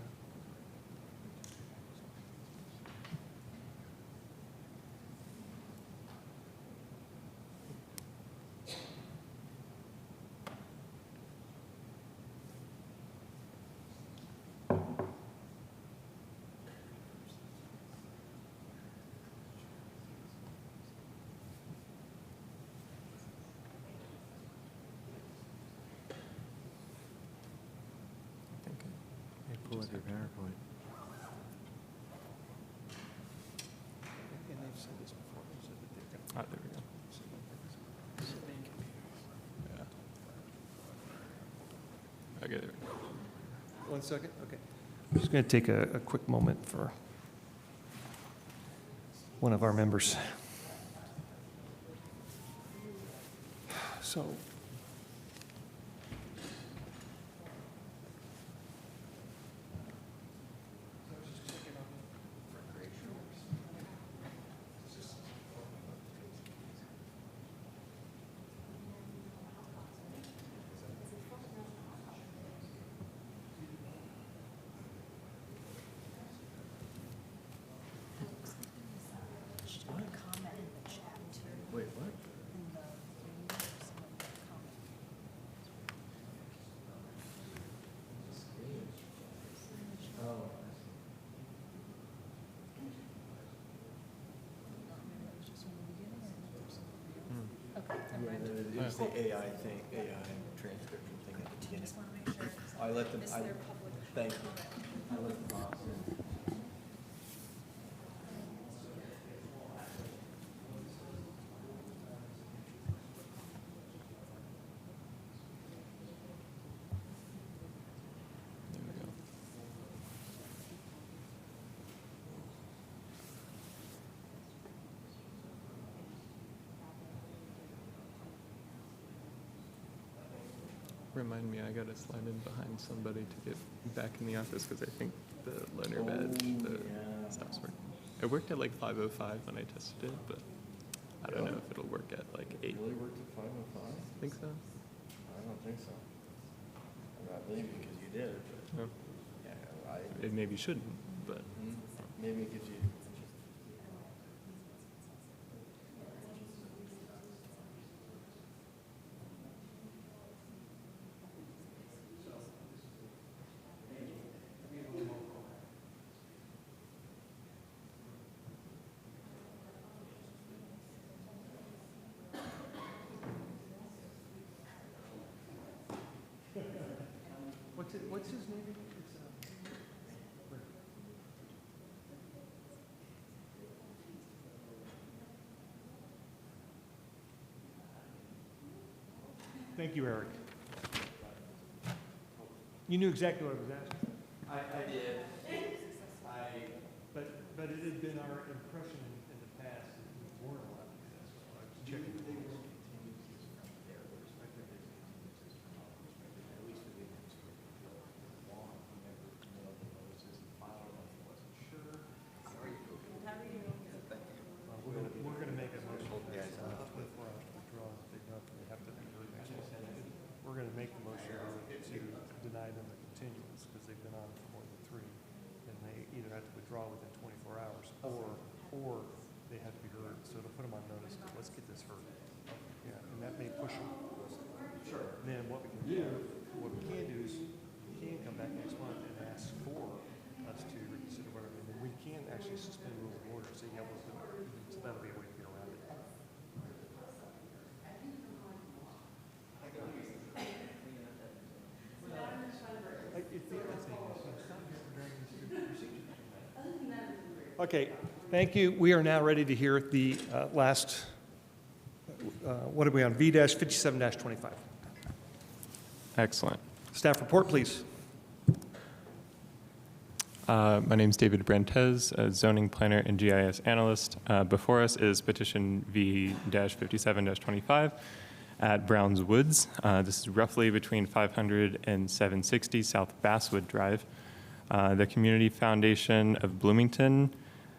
Pull up your PowerPoint. And they've said this before. They said that they're going to. Ah, there we go. Yeah. Okay, there we go. 1 second? Okay. I'm just going to take a quick moment for one of our members. So. Wait, what? use the AI thing, AI transcription thing at the beginning. I let them, thank you. I let them off. Remind me, I gotta slide in behind somebody to get back in the office because I think the loaner badge, the stops working. It worked at like 5:05 when I tested it, but I don't know if it'll work at like 8. Really worked at 5:05? Think so? I don't think so. I believe you because you did, but. No. Yeah, It maybe shouldn't, but. Maybe it gives you. What's his name? Thank you, Eric. You knew exactly what I was asking. I did. But it had been our impression in the past that we weren't allowed to do that, so I was checking. We're gonna make a motion. 24 hours to withdraw. They have to really make it. We're gonna make the motion to deny them the continuance because they've been on for more than 3. And they either have to withdraw within 24 hours or they have to be heard. So to put them on notice, let's get this heard. Yeah, and that may push them. Sure. Then what we can do is we can come back next month and ask for us to reconsider whatever. And then we can actually suspend rules of order. So yeah, we'll do it. So that'll be a way to get around it. Okay, thank you. We are now ready to hear the last, what are we on, V-57-25. Excellent. Staff report, please. My name is David Brentez, a zoning planner and GIS analyst. Before us is petition V-57-25 at Browns Woods. This is roughly between 500 and 760 South Basswood Drive. The Community Foundation of Bloomington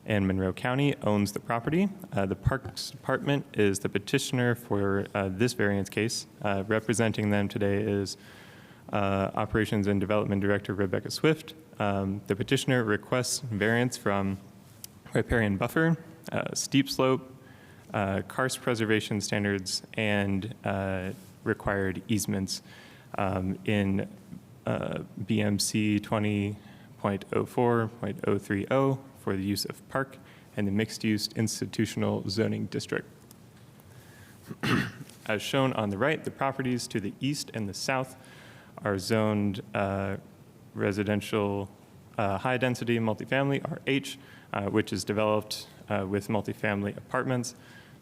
and Monroe County owns the property. The Parks Department is the petitioner for this variance case. Representing them today is Operations and Development Director Rebecca Swift. The petitioner requests variance from riparian buffer, steep slope, karst preservation standards, and required easements in BMC 20.04.030 for the use of park and the mixed-use institutional zoning district. As shown on the right, the properties to the east and the south are zoned residential high-density multifamily, RH, which is developed with multifamily apartments.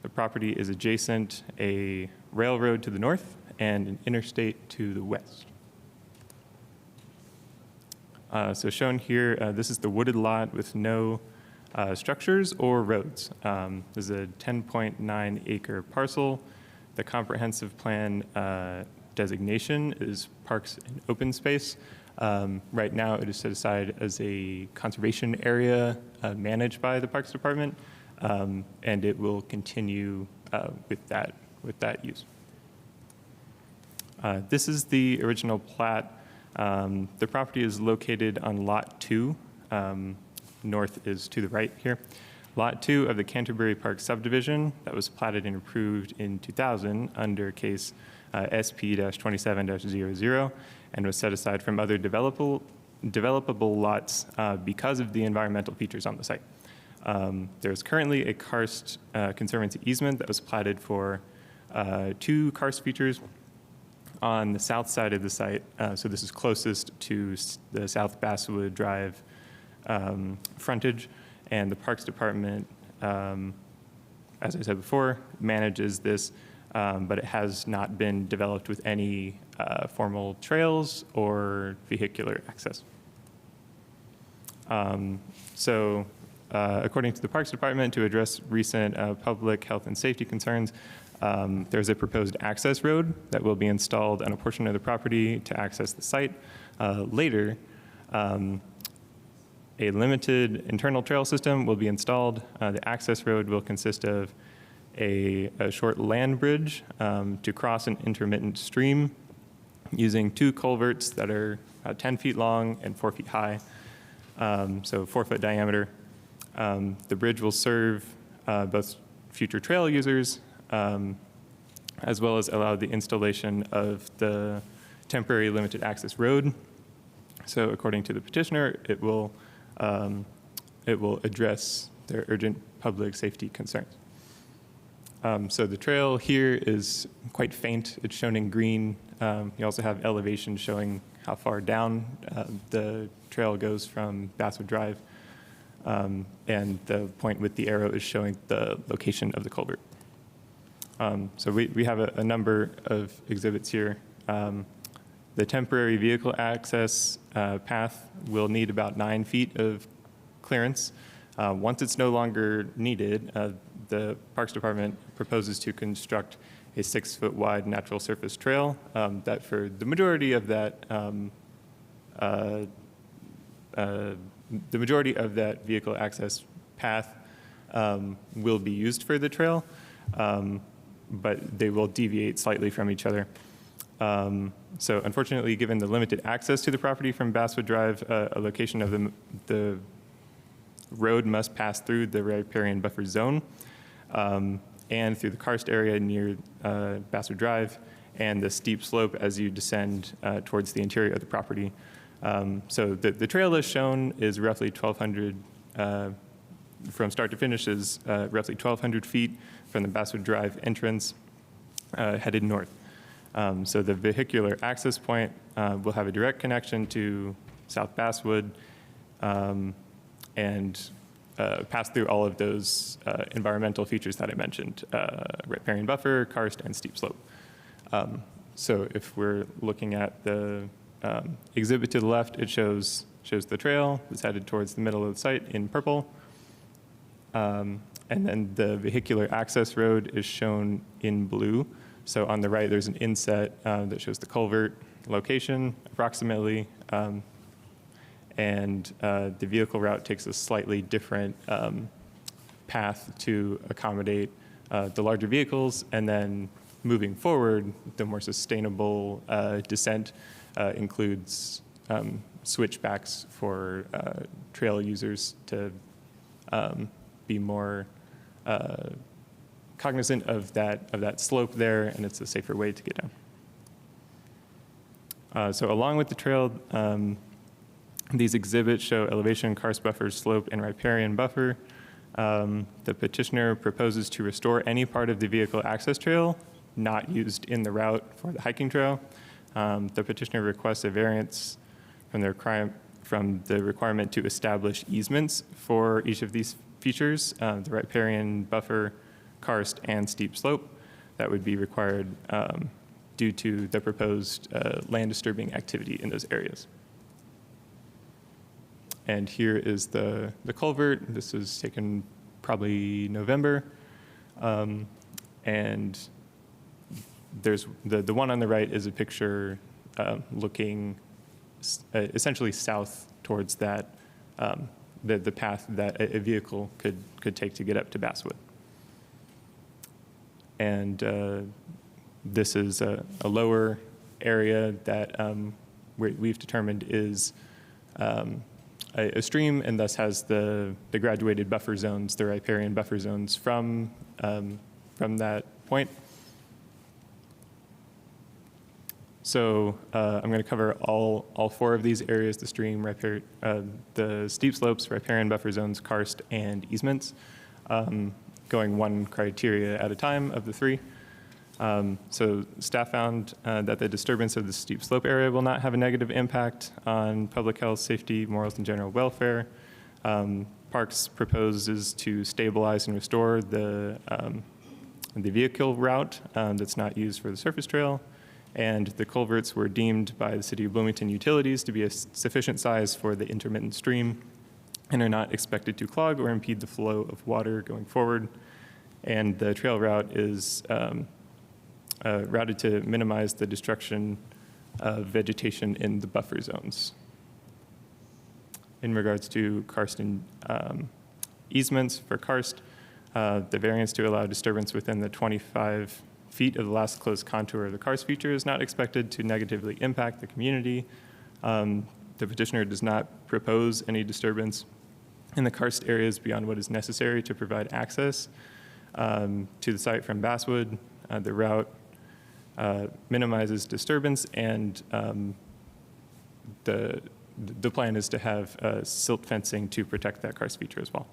The property is adjacent a railroad to the north and an interstate to the west. So shown here, this is the wooded lot with no structures or roads. This is a 10.9 acre parcel. The comprehensive plan designation is parks and open space. Right now, it is set aside as a conservation area managed by the Parks Department, and it will continue with that use. This is the original plat. The property is located on Lot 2. North is to the right here. Lot 2 of the Canterbury Park subdivision that was platted and approved in 2000 under case SP-27-00 and was set aside from other developable lots because of the environmental features on the site. There's currently a karst conservancy easement that was platted for 2 karst features on the south side of the site. So this is closest to the South Basswood Drive frontage, and the Parks Department, as I said before, manages this, but it has not been developed with any formal trails or vehicular access. According to the Parks Department, to address recent public health and safety concerns, there's a proposed access road that will be installed on a portion of the property to access the site. Later, a limited internal trail system will be installed. The access road will consist of a short land bridge to cross an intermittent stream using 2 culverts that are 10 feet long and 4 feet high, so 4-foot diameter. The bridge will serve both future trail users as well as allow the installation of the temporary limited access road. So according to the petitioner, it will address their urgent public safety concerns. So the trail here is quite faint. It's shown in green. You also have elevation showing how far down the trail goes from Basswood Drive. And the point with the arrow is showing the location of the culvert. So we have a number of exhibits here. The temporary vehicle access path will need about 9 feet of clearance. Once it's no longer needed, the Parks Department proposes to construct a 6-foot wide natural surface trail that for the majority of that vehicle access path will be used for the trail, but they will deviate slightly from each other. So unfortunately, given the limited access to the property from Basswood Drive, a location of the road must pass through the riparian buffer zone and through the karst area near Basswood Drive and the steep slope as you descend towards the interior of the property. So the trail as shown is roughly 1,200, from start to finish is roughly 1,200 feet from the Basswood Drive entrance headed north. So the vehicular access point will have a direct connection to South Basswood and pass through all of those environmental features that I mentioned, riparian buffer, karst, and steep slope. So if we're looking at the exhibit to the left, it shows the trail. It's headed towards the middle of the site in purple. And then the vehicular access road is shown in blue. So on the right, there's an inset that shows the culvert location approximately. And the vehicle route takes a slightly different path to accommodate the larger vehicles. And then moving forward, the more sustainable descent includes switchbacks for trail users to be more cognizant of that slope there, and it's a safer way to get down. So along with the trail, these exhibits show elevation, karst buffer, slope, and riparian buffer. The petitioner proposes to restore any part of the vehicle access trail not used in the route for the hiking trail. The petitioner requests a variance from the requirement to establish easements for each of these features, the riparian buffer, karst, and steep slope. That would be required due to the proposed land disturbing activity in those areas. And here is the culvert. This was taken probably November. And there's the one on the right is a picture looking essentially south towards that, the path that a vehicle could take to get up to Basswood. And this is a lower area that we've determined is a stream and thus has the graduated buffer zones, the riparian buffer zones from that point. So I'm going to cover all 4 of these areas: the stream, the steep slopes, riparian buffer zones, karst, and easements, going one criteria at a time of the 3. So staff found that the disturbance of the steep slope area will not have a negative impact on public health, safety, morals, and general welfare. Parks proposes to stabilize and restore the vehicle route that's not used for the surface trail, and the culverts were deemed by the City of Bloomington Utilities to be a sufficient size for the intermittent stream and are not expected to clog or impede the flow of water going forward. And the trail route is routed to minimize the destruction of vegetation in the buffer zones. In regards to karst easements for karst, the variance to allow disturbance within the 25 feet of the last closed contour of the karst feature is not expected to negatively impact the community. The petitioner does not propose any disturbance in the karst areas beyond what is necessary to provide access to the site from Basswood. The route minimizes disturbance, and the plan is to have silt fencing to protect that karst feature as well.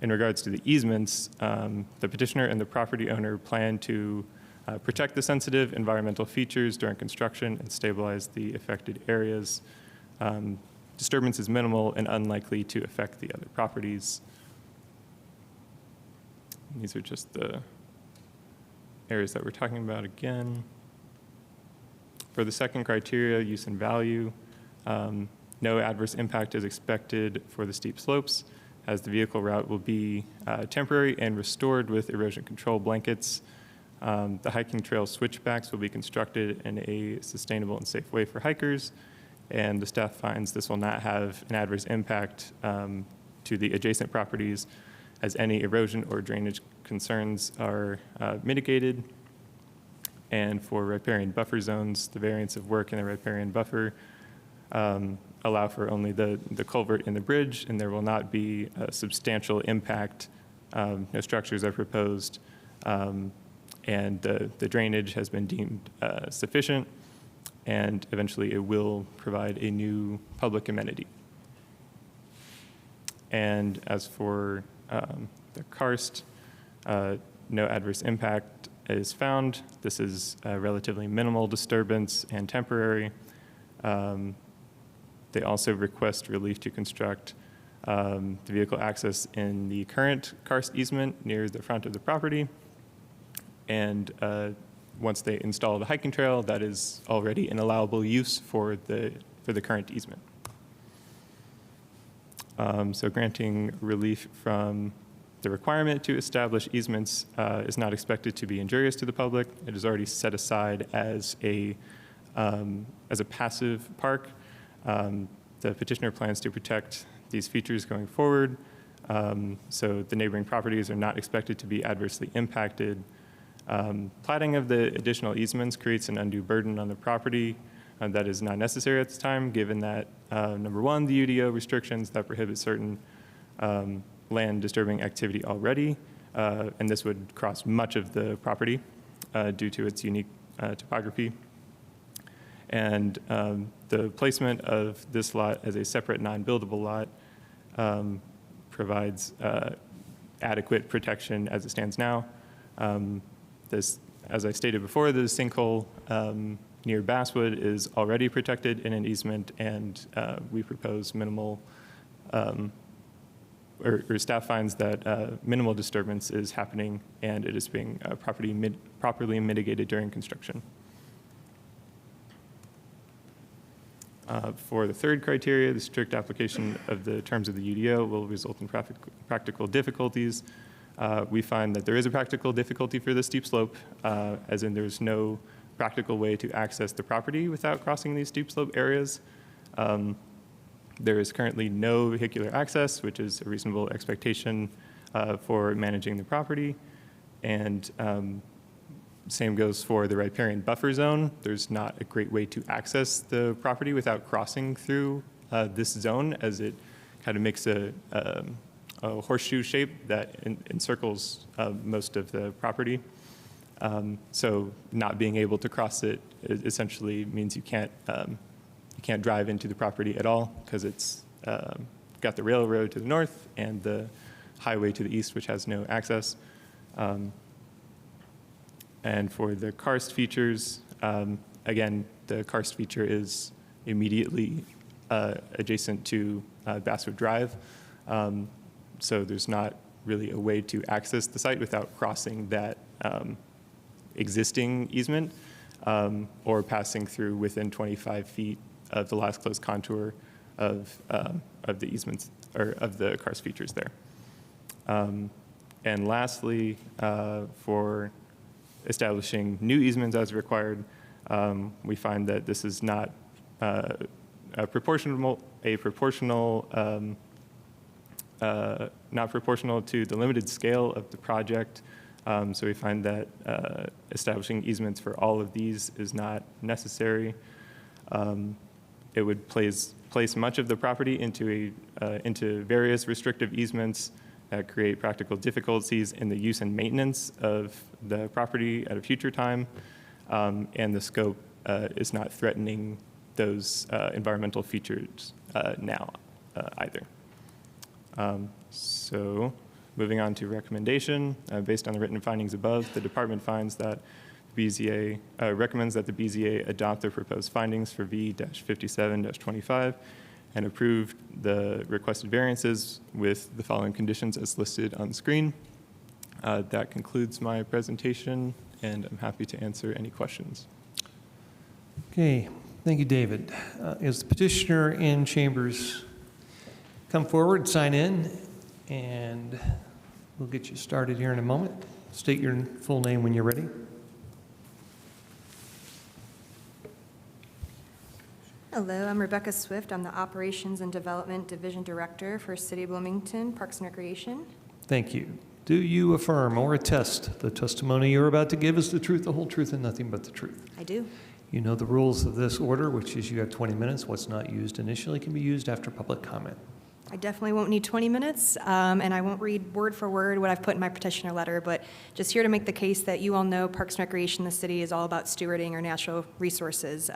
In regards to the easements, the petitioner and the property owner plan to protect the sensitive environmental features during construction and stabilize the affected areas. Disturbance is minimal and unlikely to affect the other properties. And these are just the areas that we're talking about again. For the second criteria, use and value, no adverse impact is expected for the steep slopes, as the vehicle route will be temporary and restored with erosion control blankets. The hiking trail switchbacks will be constructed in a sustainable and safe way for hikers, and the staff finds this will not have an adverse impact to the adjacent properties, as any erosion or drainage concerns are mitigated. And for riparian buffer zones, the variance of work in the riparian buffer allow for only the culvert and the bridge, and there will not be a substantial impact. No structures are proposed, and the drainage has been deemed sufficient, and eventually it will provide a new public amenity. And as for the karst, no adverse impact is found. This is a relatively minimal disturbance and temporary. They also request relief to construct the vehicle access in the current karst easement near the front of the property. And once they install the hiking trail, that is already an allowable use for the current easement. So granting relief from the requirement to establish easements is not expected to be injurious to the public. It is already set aside as a passive park. The petitioner plans to protect these features going forward, so the neighboring properties are not expected to be adversely impacted. Platting of the additional easements creates an undue burden on the property that is not necessary at this time, given that, number one, the UDO restrictions that prohibit certain land disturbing activity already, and this would cross much of the property due to its unique topography. And the placement of this lot as a separate non-buildable lot provides adequate protection as it stands now. This, as I stated before, the sinkhole near Basswood is already protected in an easement, and we propose minimal, or staff finds that minimal disturbance is happening, and it is being properly mitigated during construction. For the third criteria, the strict application of the terms of the UDO will result in practical difficulties. We find that there is a practical difficulty for the steep slope, as in there's no practical way to access the property without crossing these steep slope areas. There is currently no vehicular access, which is a reasonable expectation for managing the property. And same goes for the riparian buffer zone. There's not a great way to access the property without crossing through this zone, as it kind of makes a horseshoe shape that encircles most of the property. So not being able to cross it essentially means you can't drive into the property at all, because it's got the railroad to the north and the highway to the east, which has no access. And for the karst features, again, the karst feature is immediately adjacent to Basswood Drive. So there's not really a way to access the site without crossing that existing easement or passing through within 25 feet of the last closed contour of the easements or of the karst features there. And lastly, for establishing new easements as required, we find that this is not not proportional to the limited scale of the project. So we find that establishing easements for all of these is not necessary. It would place much of the property into various restrictive easements that create practical difficulties in the use and maintenance of the property at a future time, and the scope is not threatening those environmental features now either. So moving on to recommendation, based on the written findings above, the department finds that BZA recommends that the BZA adopt the proposed findings for V-57-25 and approve the requested variances with the following conditions as listed on the screen. That concludes my presentation, and I'm happy to answer any questions. Okay, thank you, David. Is the petitioner in chambers come forward, sign in, and we'll get you started here in a moment. State your full name when you're ready. Hello, I'm Rebecca Swift. I'm the Operations and Development Division Director for City of Bloomington Parks and Recreation. Thank you. Do you affirm or attest the testimony you're about to give is the truth, the whole truth, and nothing but the truth? I do. You know the rules of this order, which is you have 20 minutes. What's not used initially can be used after public comment. I definitely won't need 20 minutes, and I won't read word for word what I've put in my petitioner letter, but just here to make the case that you all know Parks and Recreation in the city is all about stewarding our natural resources.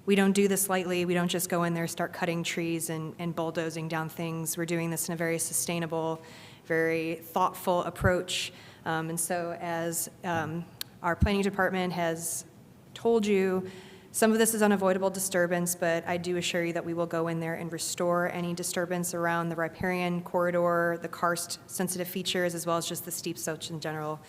We don't do this lightly. We don't just go in there, start cutting trees and bulldozing down things. We're doing this in a very sustainable, very thoughtful approach. And so as our planning department has told you, some of this is unavoidable disturbance, but I do assure you that we will go in there and restore any disturbance around the riparian corridor, the karst-sensitive features, as well as just the steep slopes in general.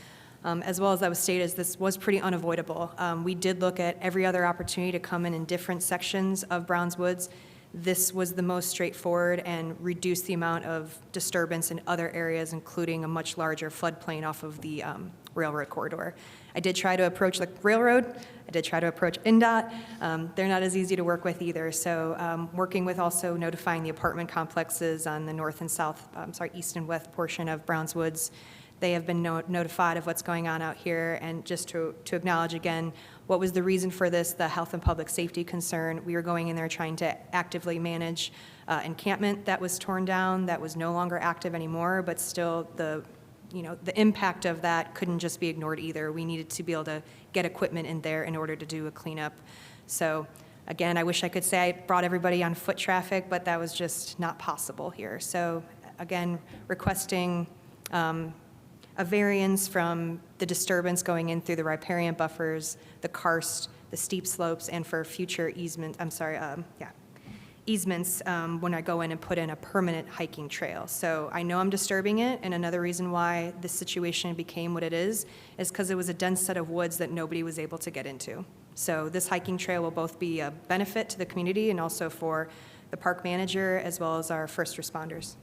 As well as that was stated, this was pretty unavoidable. We did look at every other opportunity to come in different sections of Browns Woods. This was the most straightforward and reduced the amount of disturbance in other areas, including a much larger floodplain off of the railroad corridor. I did try to approach the railroad. I did try to approach NDOT. They're not as easy to work with either. So working with also notifying the apartment complexes on the north and south, east and west portion of Browns Woods. They have been notified of what's going on out here, and just to acknowledge again, what was the reason for this, the health and public safety concern. We were going in there trying to actively manage encampment that was torn down, that was no longer active anymore, but still the impact of that couldn't just be ignored either. We needed to be able to get equipment in there in order to do a cleanup. So again, I wish I could say I brought everybody on foot traffic, but that was just not possible here. So again, requesting a variance from the disturbance going in through the riparian buffers, the karst, the steep slopes, and for future easements when I go in and put in a permanent hiking trail. So I know I'm disturbing it, and another reason why this situation became what it is because it was a dense set of woods that nobody was able to get into. So this hiking trail will both be a benefit to the community and also for the park manager as well as our first responders.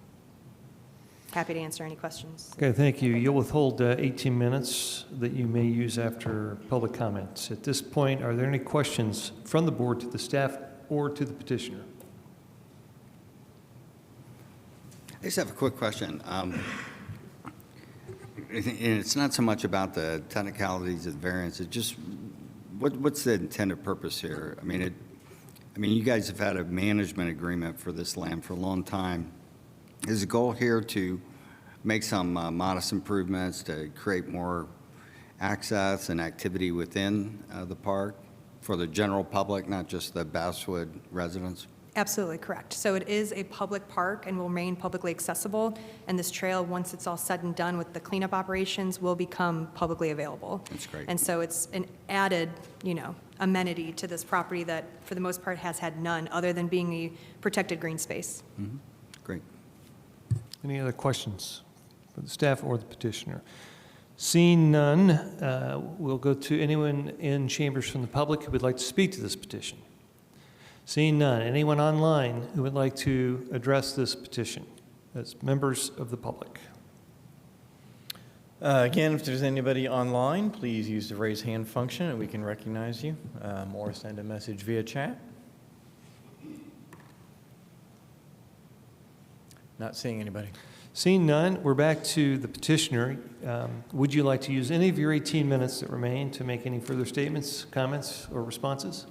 Happy to answer any questions. Okay, thank you. You'll withhold 18 minutes that you may use after public comments. At this point, are there any questions from the board to the staff or to the petitioner? I just have a quick question. And it's not so much about the technicalities of the variance, it's just what's the intended purpose here? I mean, you guys have had a management agreement for this land for a long time. Is the goal here to make some modest improvements to create more access and activity within the park for the general public, not just the Basswood residents? Absolutely correct. So it is a public park and will remain publicly accessible, and this trail, once it's all said and done with the cleanup operations, will become publicly available. That's great. And so it's an added, amenity to this property that, for the most part, has had none, other than being a protected green space. Great. Any other questions for the staff or the petitioner? Seeing none, we'll go to anyone in chambers from the public who would like to speak to this petition. Seeing none, anyone online who would like to address this petition as members of the public? Again, if there's anybody online, please use the raise hand function and we can recognize you, or send a message via chat. Not seeing anybody. Seeing none, we're back to the petitioner. Would you like to use any of your 18 minutes that remain to make any further statements, comments, or responses?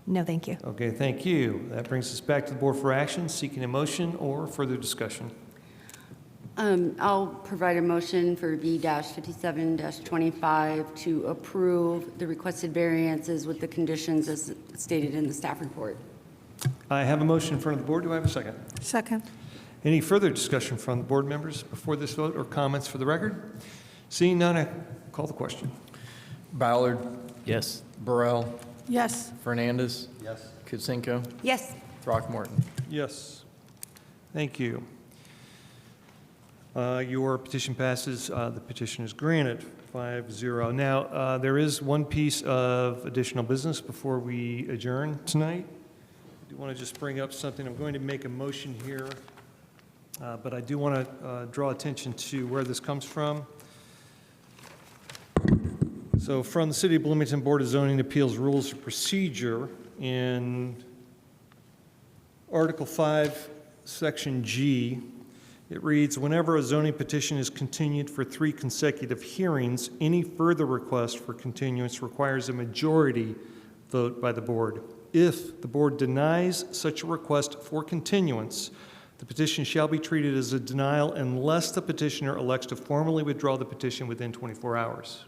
No, thank you. Okay, thank you. That brings us back to the board for action, seeking a motion or further discussion. I'll provide a motion for V-57-25 to approve the requested variances with the conditions as stated in the staff report. I have a motion in front of the board. Do I have a second? Second. Any further discussion from the board members before this vote or comments for the record? Seeing none, I call the question. Ballard. Yes. Burrell. Yes. Fernandez. Yes. Kutsenko. Yes. Throckmorton. Yes. Thank you. Your petition passes. The petition is granted 5-0. Now, there is one piece of additional business before we adjourn tonight. I do want to just bring up something. I'm going to make a motion here, but I do want to draw attention to where this comes from. So from the City of Bloomington Board of Zoning Appeals Rules of Procedure, in Article 5, Section G, it reads, whenever a zoning petition is continued for 3 consecutive hearings, any further request for continuance requires a majority vote by the board. If the board denies such a request for continuance, the petition shall be treated as a denial unless the petitioner elects to formally withdraw the petition within 24 hours.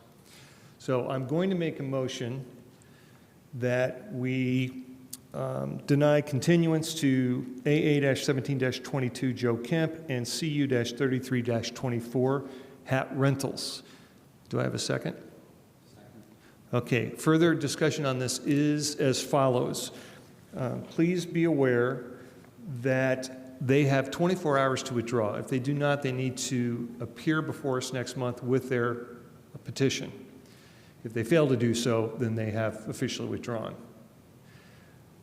So I'm going to make a motion that we deny continuance to AA-17-22 Joe Kemp and CU-33-24 Hat Rentals. Do I have a second? Okay, further discussion on this is as follows. Please be aware that they have 24 hours to withdraw. If they do not, they need to appear before us next month with their petition. If they fail to do so, then they have officially withdrawn.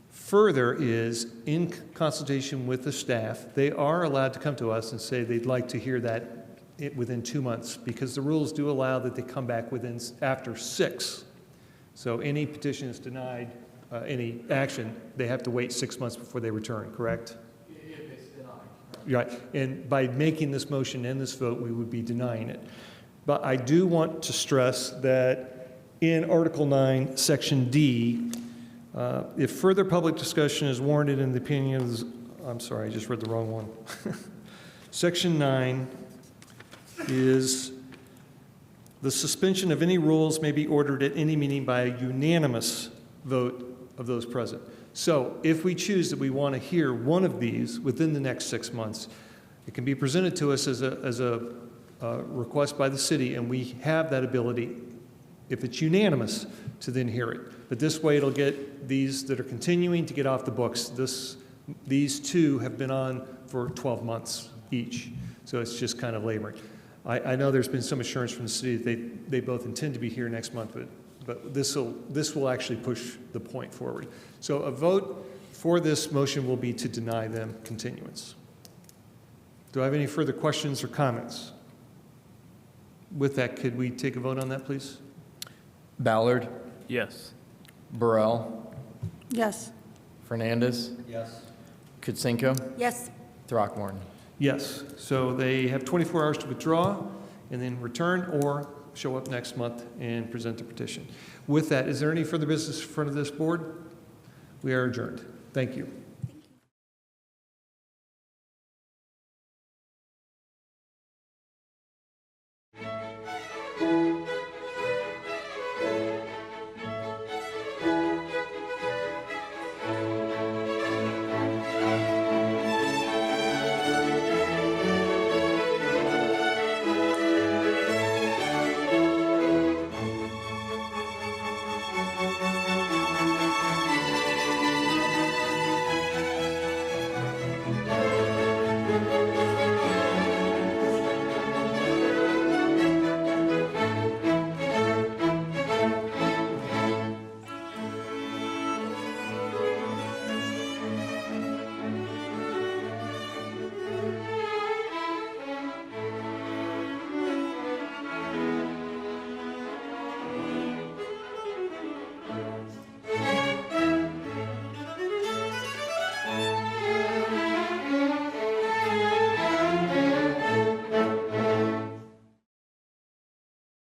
Further is, in consultation with the staff, they are allowed to come to us and say they'd like to hear that within 2 months, because the rules do allow that they come back after 6. So any petition is denied, any action, they have to wait 6 months before they return, correct? If it's denied. Right, and by making this motion and this vote, we would be denying it. But I do want to stress that in Article 9, Section D, if further public discussion is warranted in the opinion of, I'm sorry, I just read the wrong one. Section 9 is the suspension of any rules may be ordered at any meeting by a unanimous vote of those present. So if we choose that we want to hear one of these within the next 6 months, it can be presented to us as a request by the city, and we have that ability, if it's unanimous, to then hear it. But this way it'll get these that are continuing to get off the books. These 2 have been on for 12 months each, so it's just kind of laboring. I know there's been some assurance from the city that they both intend to be here next month, but this will actually push the point forward. So a vote for this motion will be to deny them continuance. Do I have any further questions or comments? With that, could we take a vote on that, please? Ballard. Yes. Burrell. Yes. Fernandez. Yes. Kutsenko. Yes. Throckmorton. Yes. So they have 24 hours to withdraw and then return or show up next month and present the petition. With that, is there any further business in front of this board? We are adjourned. Thank you.